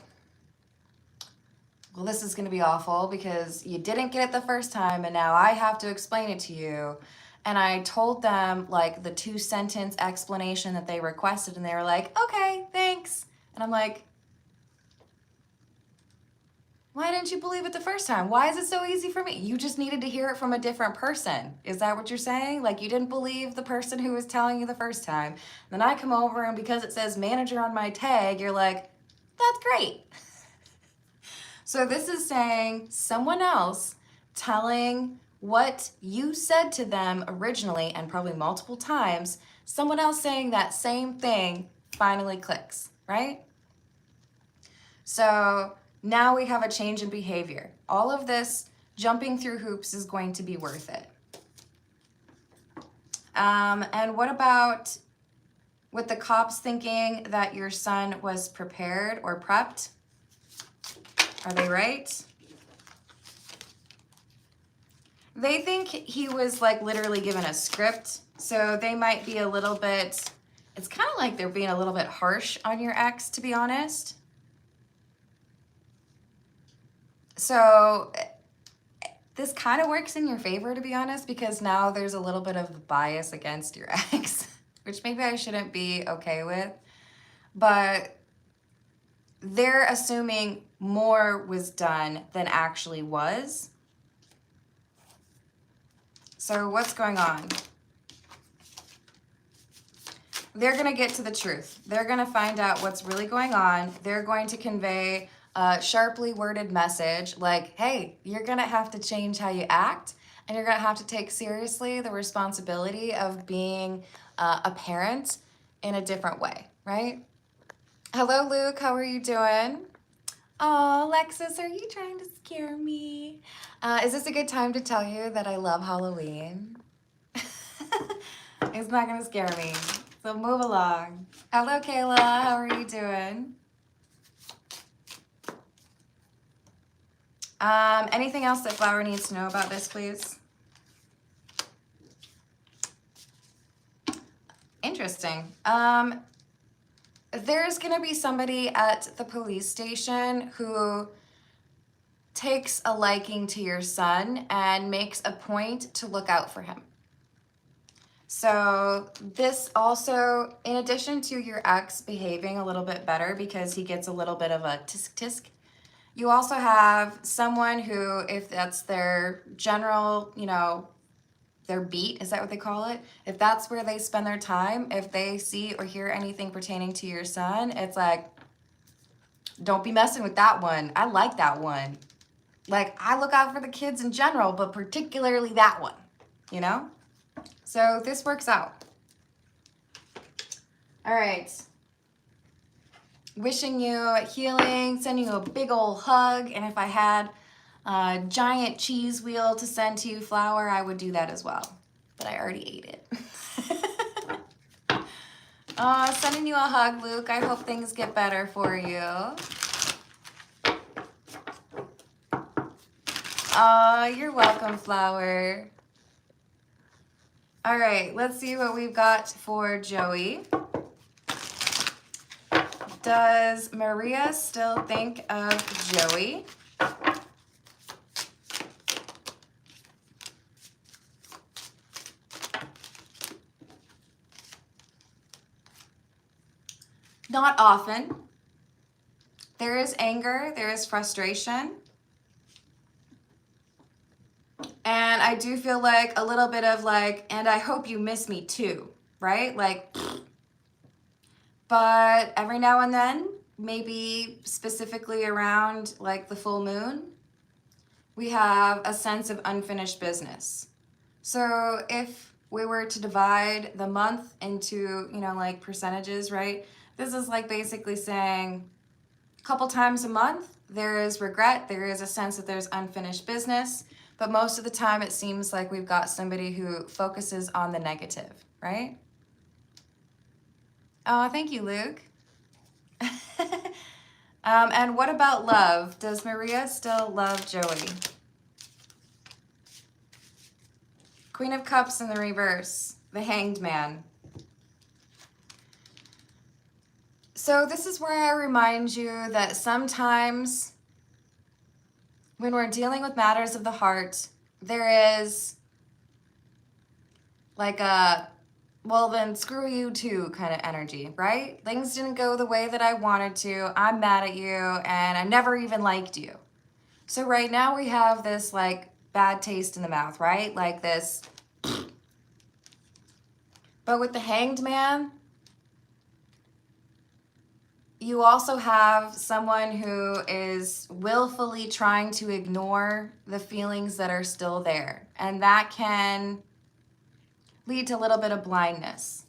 well, this is going to be awful because you didn't get it the first time and now I have to explain it to you. And I told them like the 2-sentence explanation that they requested and they were like, okay, thanks. And I'm like, why didn't you believe it the first time? Why is it so easy for me? You just needed to hear it from a different person. Is that what you're saying? Like you didn't believe the person who was telling you the first time. Then I come over and because it says manager on my tag, you're like, that's great. So this is saying someone else telling what you said to them originally and probably multiple times, someone else saying that same thing finally clicks, right? So now we have a change in behavior. All of this jumping through hoops is going to be worth it. And what about with the cops thinking that your son was prepared or prepped? Are they right? They think he was like literally given a script. So they might be a little bit, it's kind of like they're being a little bit harsh on your ex, to be honest. So this kind of works in your favor, to be honest, because now there's a little bit of bias against your ex, which maybe I shouldn't be okay with. But they're assuming more was done than actually was. So what's going on? They're going to get to the truth. They're going to find out what's really going on. They're going to convey a sharply worded message like, hey, you're going to have to change how you act, and you're going to have to take seriously the responsibility of being a parent in a different way, right? Hello, Luke. How are you doing? Oh, Alexis, are you trying to scare me? Is this a good time to tell you that I love Halloween? It's not going to scare me. So move along. Hello, Kayla. How are you doing? Anything else that Flower needs to know about this, please? Interesting. there's going to be somebody at the police station who takes a liking to your son and makes a point to look out for him. So this also, in addition to your ex behaving a little bit better because he gets a little bit of a tisk tisk, you also have someone who, if that's their general, you know, their beat, is that what they call it? If that's where they spend their time, if they see or hear anything pertaining to your son, it's like, don't be messing with that one. I like that one. Like, I look out for the kids in general, but particularly that one, you know? So this works out. All right. Wishing you healing, sending you a big old hug. And if I had a giant cheese wheel to send to you, Flower, I would do that as well. But I already ate it. Sending you a hug, Luke. I hope things get better for you. You're welcome, Flower. All right, let's see what we've got for Joey. Does Maria still think of Joey? Not often. There is anger, there is frustration. And I do feel like a little bit of like, and I hope you miss me too, right? Like, but every now and then, maybe specifically around like the full moon, we have a sense of unfinished business. So if we were to divide the month into, you know, like percentages, right? This is like basically saying a couple times a month, there is regret, there is a sense that there's unfinished business. But most of the time, it seems like we've got somebody who focuses on the negative, right? Oh, thank you, Luke. And what about love? Does Maria still love Joey? Queen of Cups in the reverse, the Hanged Man. So this is where I remind you that sometimes when we're dealing with matters of the heart, there is like a, well then screw you too kind of energy, right? Things didn't go the way that I wanted to. I'm mad at you and I never even liked you. So right now we have this like bad taste in the mouth, right? Like this. But with the Hanged Man, you also have someone who is willfully trying to ignore the feelings that are still there. And that can lead to a little bit of blindness.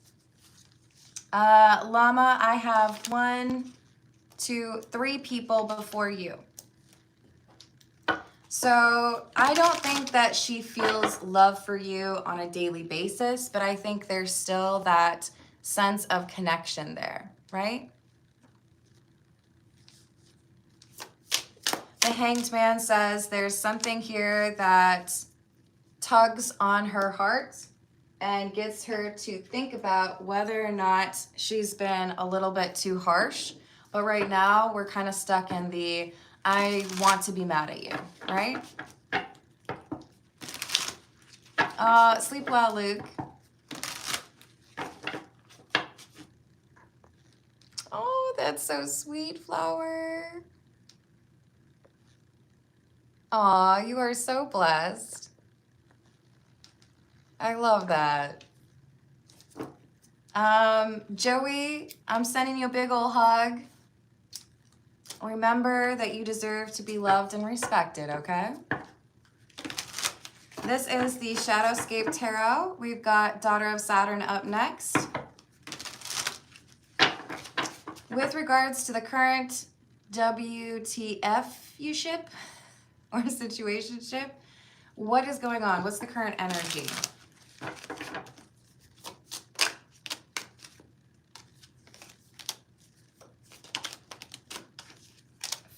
Llama, I have 1, 2, 3 people before you. So I don't think that she feels love for you on a daily basis, but I think there's still that sense of connection there, right? The Hanged Man says there's something here that tugs on her heart and gets her to think about whether or not she's been a little bit too harsh. But right now, we're kind of stuck in the, I want to be mad at you, right? Sleep well, Luke. Oh, that's so sweet, Flower. Aw, you are so blessed. I love that. Joey, I'm sending you a big ol' hug. Remember that you deserve to be loved and respected, okay? This is the Shadowscape Tarot. We've got Daughter of Saturn up next. With regards to the current WTF-you-ship or situationship, what is going on? What's the current energy?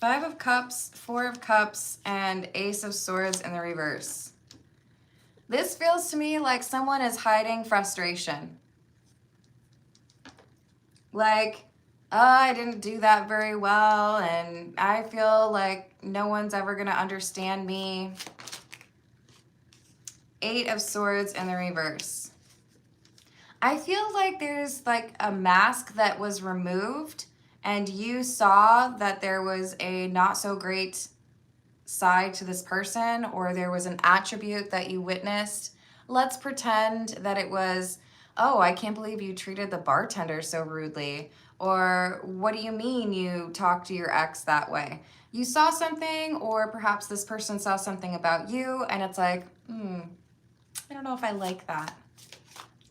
Five of Cups, Four of Cups, and Ace of Swords in the reverse. This feels to me like someone is hiding frustration. Like I didn't do that very well, and I feel like no one's ever going to understand me. 8 of Swords in the reverse. I feel like there's like a mask that was removed, and you saw that there was a not so great side to this person, or there was an attribute that you witnessed. Let's pretend that it was, oh, I can't believe you treated the bartender so rudely. Or what do you mean you talked to your ex that way? You saw something, or perhaps this person saw something about you, and it's like, I don't know if I like that.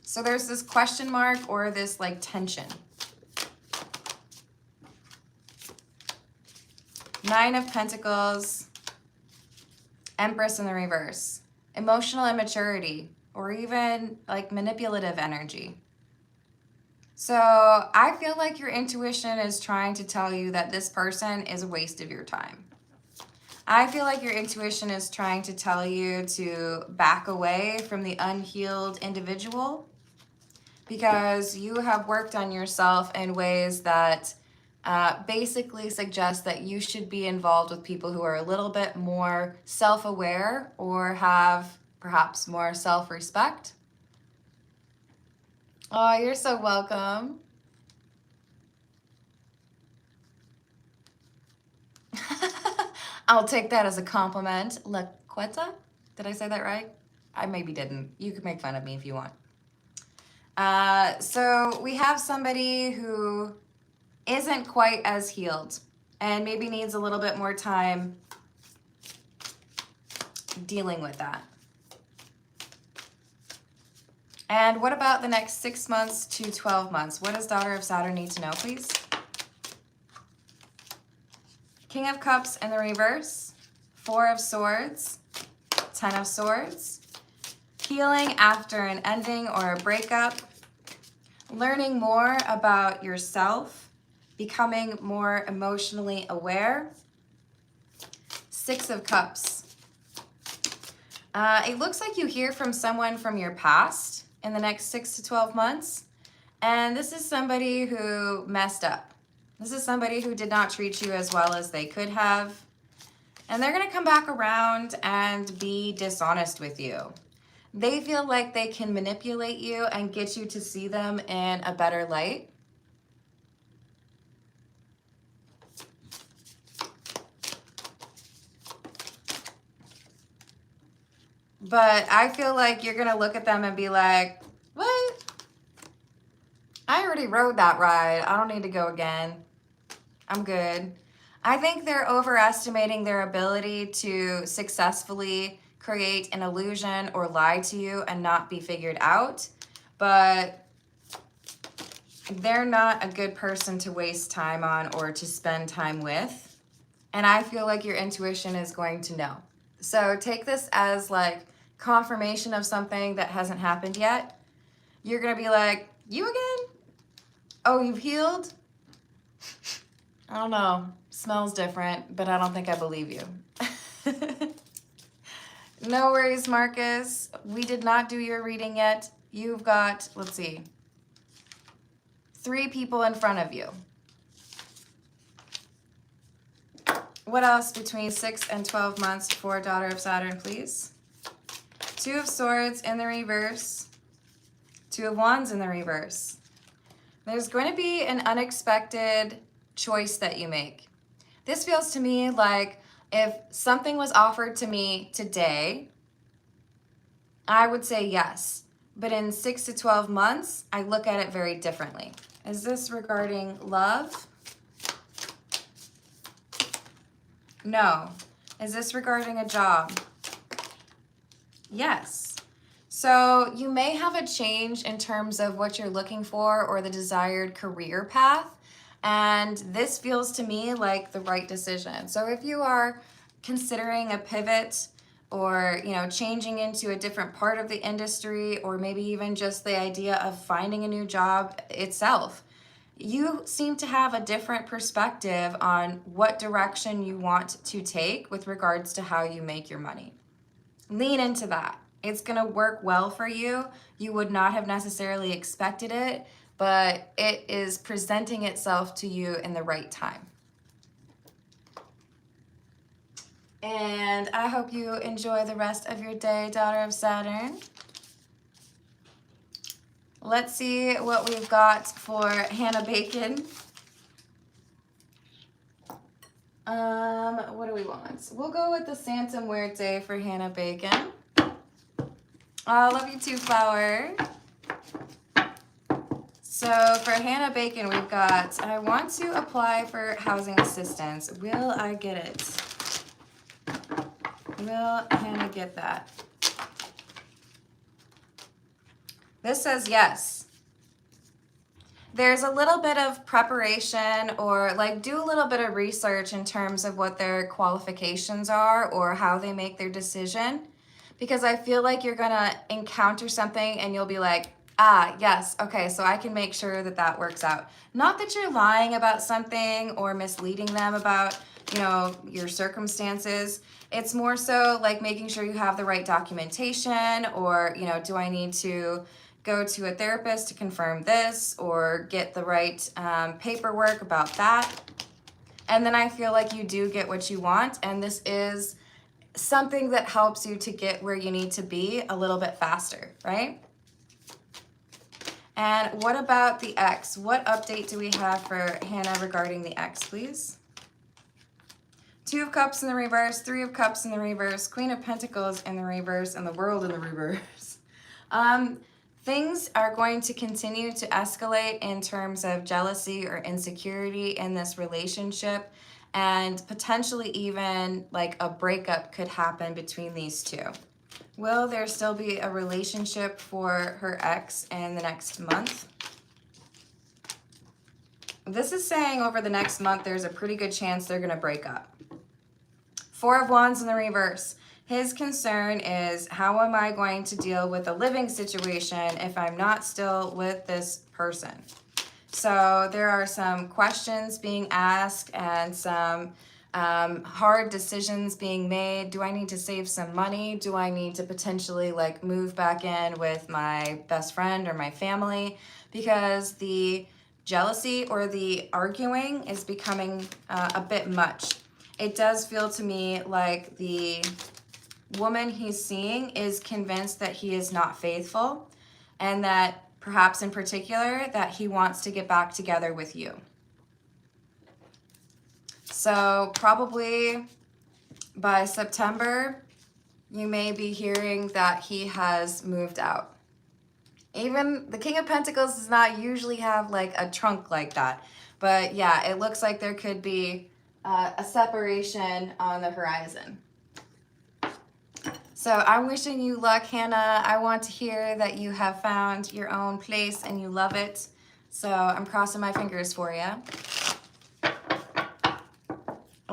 So there's this question mark or this like tension. 9 of Pentacles, Empress in the reverse. Emotional immaturity or even like manipulative energy. So I feel like your intuition is trying to tell you that this person is a waste of your time. I feel like your intuition is trying to tell you to back away from the unhealed individual, because you have worked on yourself in ways that basically suggest that you should be involved with people who are a little bit more self-aware or have perhaps more self-respect. Oh, you're so welcome. I'll take that as a compliment. La Queta? Did I say that right? I maybe didn't. You can make fun of me if you want. So we have somebody who isn't quite as healed and maybe needs a little bit more time dealing with that. And what about the next 6 months to 12 months? What does Daughter of Saturn need to know, please? King of Cups in the reverse, 4 of Swords, 10 of Swords, healing after an ending or a breakup, learning more about yourself, becoming more emotionally aware. 6 of Cups. It looks like you hear from someone from your past in the next 6 to 12 months. And this is somebody who messed up. This is somebody who did not treat you as well as they could have. And they're going to come back around and be dishonest with you. They feel like they can manipulate you and get you to see them in a better light. But I feel like you're going to look at them and be like, what? I already rode that ride. I don't need to go again. I'm good. I think they're overestimating their ability to successfully create an illusion or lie to you and not be figured out. But they're not a good person to waste time on or to spend time with. And I feel like your intuition is going to know. So take this as like confirmation of something that hasn't happened yet. You're going to be like, you again? Oh, you've healed? I don't know. Smells different, but I don't think I believe you. No worries, Marcus. We did not do your reading yet. You've got, let's see, 3 people in front of you. What else between 6 and 12 months for Daughter of Saturn, please? 2 of Swords in the reverse. 2 of Wands in the reverse. There's going to be an unexpected choice that you make. This feels to me like if something was offered to me today, I would say yes. But in 6 to 12 months, I look at it very differently. Is this regarding love? No. Is this regarding a job? Yes. So you may have a change in terms of what you're looking for or the desired career path. And this feels to me like the right decision. So if you are considering a pivot or, changing into a different part of the industry, or maybe even just the idea of finding a new job itself, you seem to have a different perspective on what direction you want to take with regards to how you make your money. Lean into that. It's going to work well for you. You would not have necessarily expected it, but it is presenting itself to you in the right time. And I hope you enjoy the rest of your day, daughter of Saturn. Let's see what we've got for Hannah Bacon. What do we want? We'll go with the Santa Muerte for Hannah Bacon. I love you too, Flower. So for Hannah Bacon, we've got, I want to apply for housing assistance. Will I get it? Will Hannah get that? This says yes. There's a little bit of preparation, or like do a little bit of research in terms of what their qualifications are or how they make their decision. Because I feel like you're gonna encounter something and you'll be like, ah, yes, okay, so I can make sure that that works out. Not that you're lying about something or misleading them about, you know, your circumstances. It's more so like making sure you have the right documentation, or, you know, do I need to go to a therapist to confirm this or get the right paperwork about that. And then I feel like you do get what you want, and this is something that helps you to get where you need to be a little bit faster, right? And what about the ex? What update do we have for Hannah regarding the ex, please? Two of Cups in the reverse, Three of Cups in the reverse, Queen of Pentacles in the reverse, and the World in the reverse. Things are going to continue to escalate in terms of jealousy or insecurity in this relationship, and potentially even like a breakup could happen between these two. Will there still be a relationship for her ex in the next month? This is saying over the next month, there's a pretty good chance they're going to break up. Four of Wands in the reverse. His concern is, how am I going to deal with a living situation if I'm not still with this person? So there are some questions being asked and some hard decisions being made. Do I need to save some money? Do I need to potentially like move back in with my best friend or my family? Because the jealousy or the arguing is becoming a bit much. It does feel to me like the woman he's seeing is convinced that he is not faithful, and that perhaps in particular that he wants to get back together with you. So probably by September, you may be hearing that he has moved out. Even the King of Pentacles does not usually have like a trunk like that. But yeah, it looks like there could be a separation on the horizon. So I'm wishing you luck, Hannah. I want to hear that you have found your own place and you love it. So I'm crossing my fingers for you.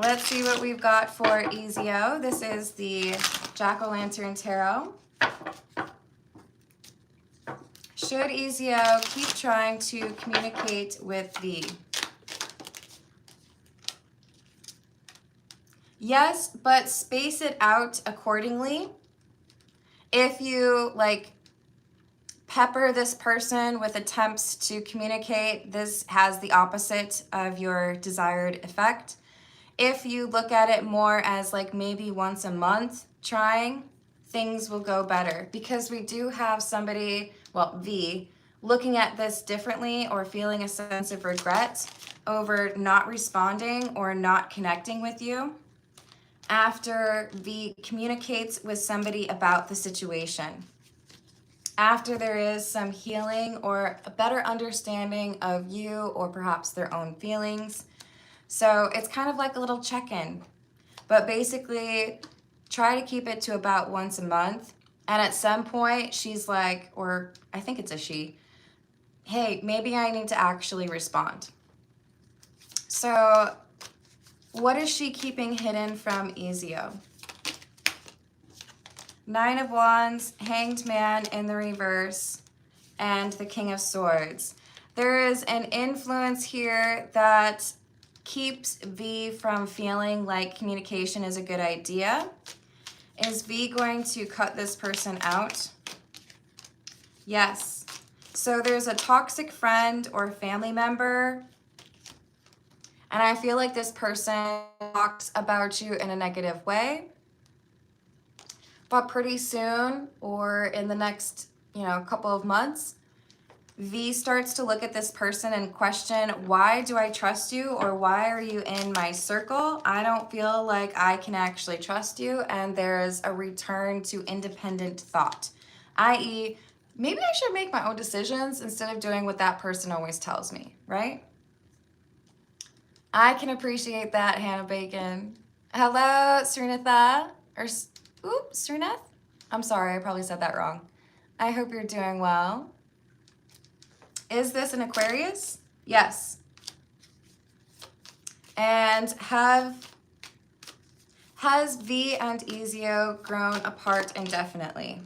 Let's see what we've got for Ezio. This is the Jack-o'-lantern Tarot. Should Ezio keep trying to communicate with V? Yes, but space it out accordingly. If you like pepper this person with attempts to communicate, this has the opposite of your desired effect. If you look at it more as like maybe once a month trying, things will go better, because we do have somebody, well, V, looking at this differently or feeling a sense of regret over not responding or not connecting with you after V communicates with somebody about the situation. After there is some healing or a better understanding of you or perhaps their own feelings. So it's kind of like a little check-in, but basically try to keep it to about once a month. And at some point she's like, or I think it's a she, hey, maybe I need to actually respond. So what is she keeping hidden from Ezio? Nine of Wands, Hanged Man in the reverse, and the King of Swords. There is an influence here that keeps V from feeling like communication is a good idea. Is V going to cut this person out? Yes. So there's a toxic friend or family member, and I feel like this person talks about you in a negative way. But pretty soon, or in the next, couple of months, V starts to look at this person and question, why do I trust you, or why are you in my circle? I don't feel like I can actually trust you, and there's a return to independent thought, i.e., maybe I should make my own decisions instead of doing what that person always tells me, right? I can appreciate that, Hannah Bacon. Hello, Srinatha, or, Srinath? I'm sorry, I probably said that wrong. I hope you're doing well. Is this an Aquarius? Yes. And has V and Ezio grown apart indefinitely?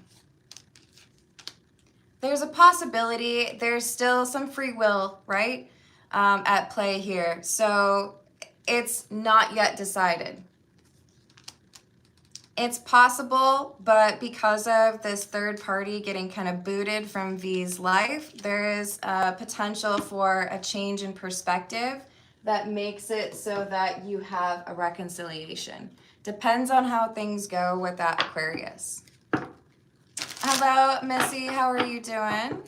There's a possibility. There's still some free will, right, at play here. So it's not yet decided. It's possible, but because of this third party getting kind of booted from V's life, there is a potential for a change in perspective that makes it so that you have a reconciliation. Depends on how things go with that Aquarius. Hello, Missy. How are you doing?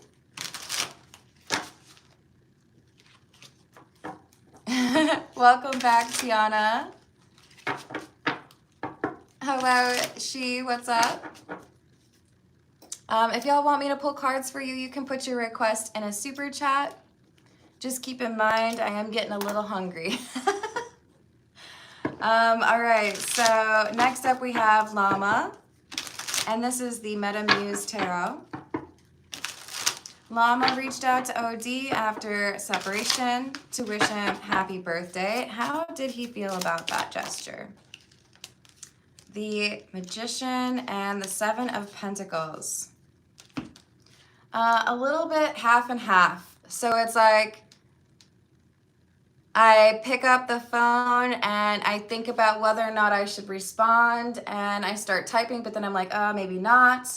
Welcome back, Tiana. Hello, what's up? If y'all want me to pull cards for you, you can put your request in a super chat. Just keep in mind, I am getting a little hungry. All right, so next up we have Llama, and this is the Meta Muse Tarot. Llama reached out to OD after separation to wish him happy birthday. How did he feel about that gesture? The Magician and the Seven of Pentacles. A little bit half and half. So it's like I pick up the phone and I think about whether or not I should respond, and I start typing, but then I'm like, maybe not.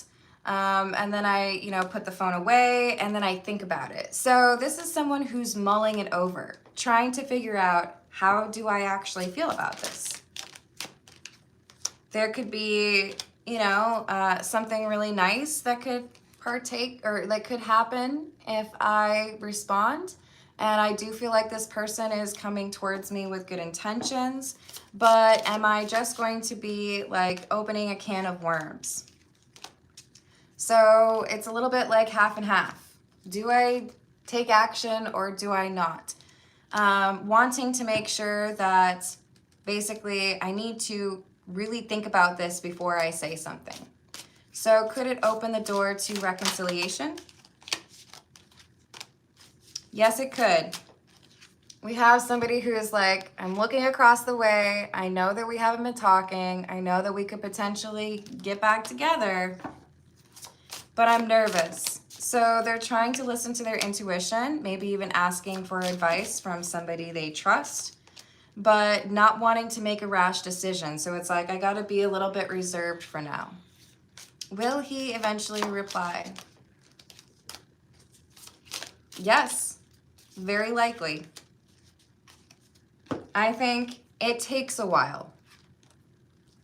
And then I, put the phone away, and then I think about it. So this is someone who's mulling it over, trying to figure out, how do I actually feel about this? There could be, something really nice that could could happen if I respond. And I do feel like this person is coming towards me with good intentions, but am I just going to be like opening a can of worms? So it's a little bit like half and half. Do I take action or do I not? Wanting to make sure that basically I need to really think about this before I say something. So could it open the door to reconciliation? Yes, it could. We have somebody who is like, I'm looking across the way. I know that we haven't been talking. I know that we could potentially get back together, but I'm nervous. So they're trying to listen to their intuition, maybe even asking for advice from somebody they trust, but not wanting to make a rash decision. So it's like, I gotta be a little bit reserved for now. Will he eventually reply? Yes, very likely. I think it takes a while.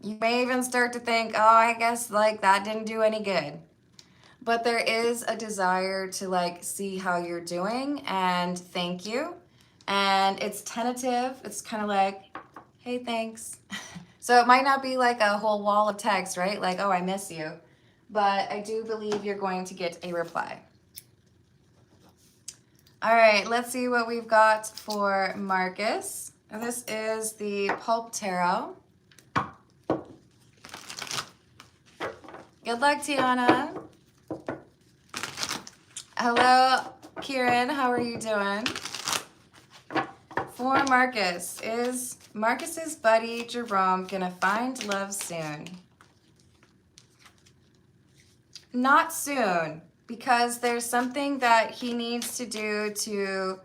You may even start to think, oh, I guess like that didn't do any good. But there is a desire to like see how you're doing and thank you. And it's tentative. It's kind of like, hey, thanks. So it might not be like a whole wall of text, right? Like, oh, I miss you. But I do believe you're going to get a reply. All right, let's see what we've got for Marcus. This is the Pulp Tarot. Good luck, Tiana. Hello, Kieran. How are you doing? For Marcus, is Marcus's buddy Jerome gonna find love soon? Not soon, because there's something that he needs to do to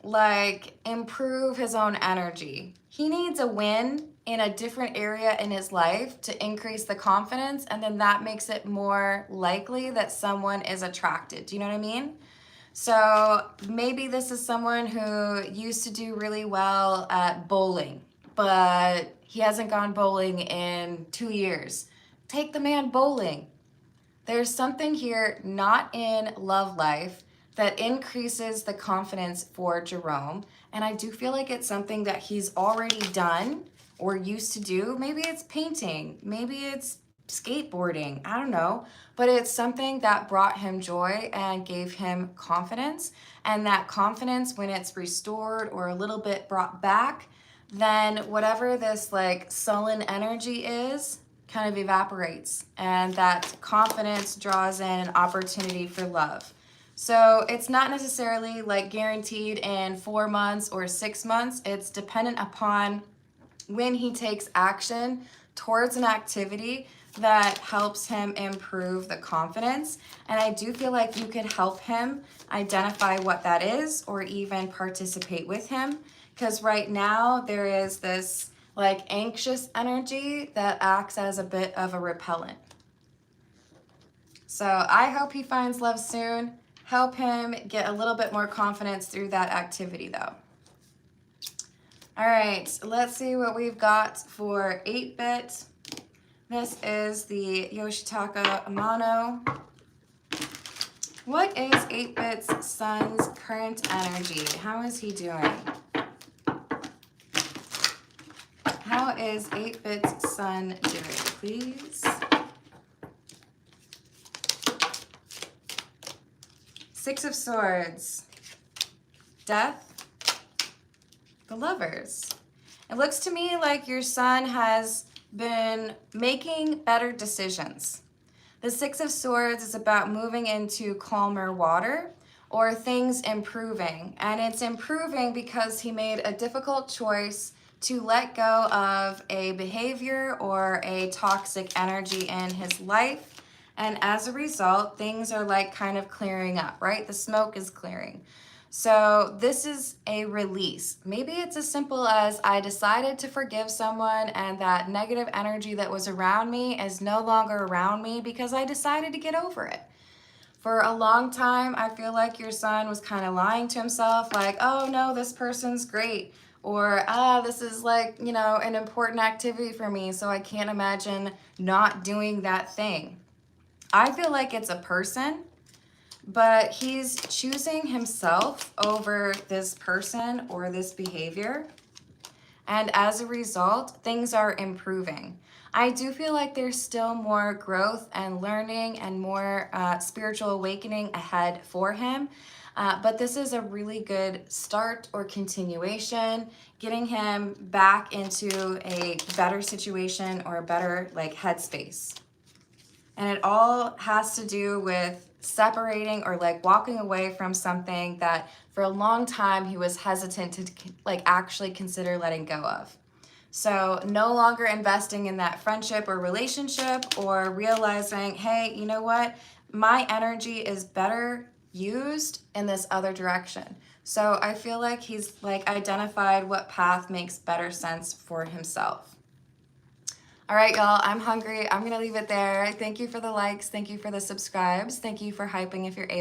like improve his own energy. He needs a win in a different area in his life to increase the confidence, and then that makes it more likely that someone is attracted. Do you know what I mean? So maybe this is someone who used to do really well at bowling, but he hasn't gone bowling in 2 years. Take the man bowling. There's something here not in love life that increases the confidence for Jerome. And I do feel like it's something that he's already done or used to do. Maybe it's painting, maybe it's skateboarding, I don't know. But it's something that brought him joy and gave him confidence. And that confidence, when it's restored or a little bit brought back, then whatever this like sullen energy is, kind of evaporates, and that confidence draws in an opportunity for love. So it's not necessarily like guaranteed in 4 months or 6 months. It's dependent upon when he takes action towards an activity that helps him improve the confidence. And I do feel like you could help him identify what that is or even participate with him, because right now there is this like anxious energy that acts as a bit of a repellent. So I hope he finds love soon. Help him get a little bit more confidence through that activity though. All right, let's see what we've got for 8-bit. This is the Yoshitaka Amano. What is 8-bit's sun's current energy? How is he doing? How is 8-bit's sun doing, please? 6 of Swords, Death, the Lovers. It looks to me like your sun has been making better decisions. The 6 of Swords is about moving into calmer water or things improving. And it's improving because he made a difficult choice to let go of a behavior or a toxic energy in his life. And as a result, things are like kind of clearing up, right? The smoke is clearing. So this is a release. Maybe it's as simple as I decided to forgive someone and that negative energy that was around me is no longer around me because I decided to get over it. For a long time, I feel like your son was kind of lying to himself like, oh no, this person's great. Or, this is like, you know, an important activity for me, so I can't imagine not doing that thing. I feel like it's a person, but he's choosing himself over this person or this behavior. And as a result, things are improving. I do feel like there's still more growth and learning and more spiritual awakening ahead for him. But this is a really good start or continuation, getting him back into a better situation or a better like headspace. And it all has to do with separating or like walking away from something that for a long time he was hesitant to like actually consider letting go of. So no longer investing in that friendship or relationship, or realizing, hey, you know what? My energy is better used in this other direction. So I feel like he's like identified what path makes better sense for himself. All right, y'all, I'm hungry. I'm going to leave it there. Thank you for the likes. Thank you for the subscribes. Thank you for hyping if you're able.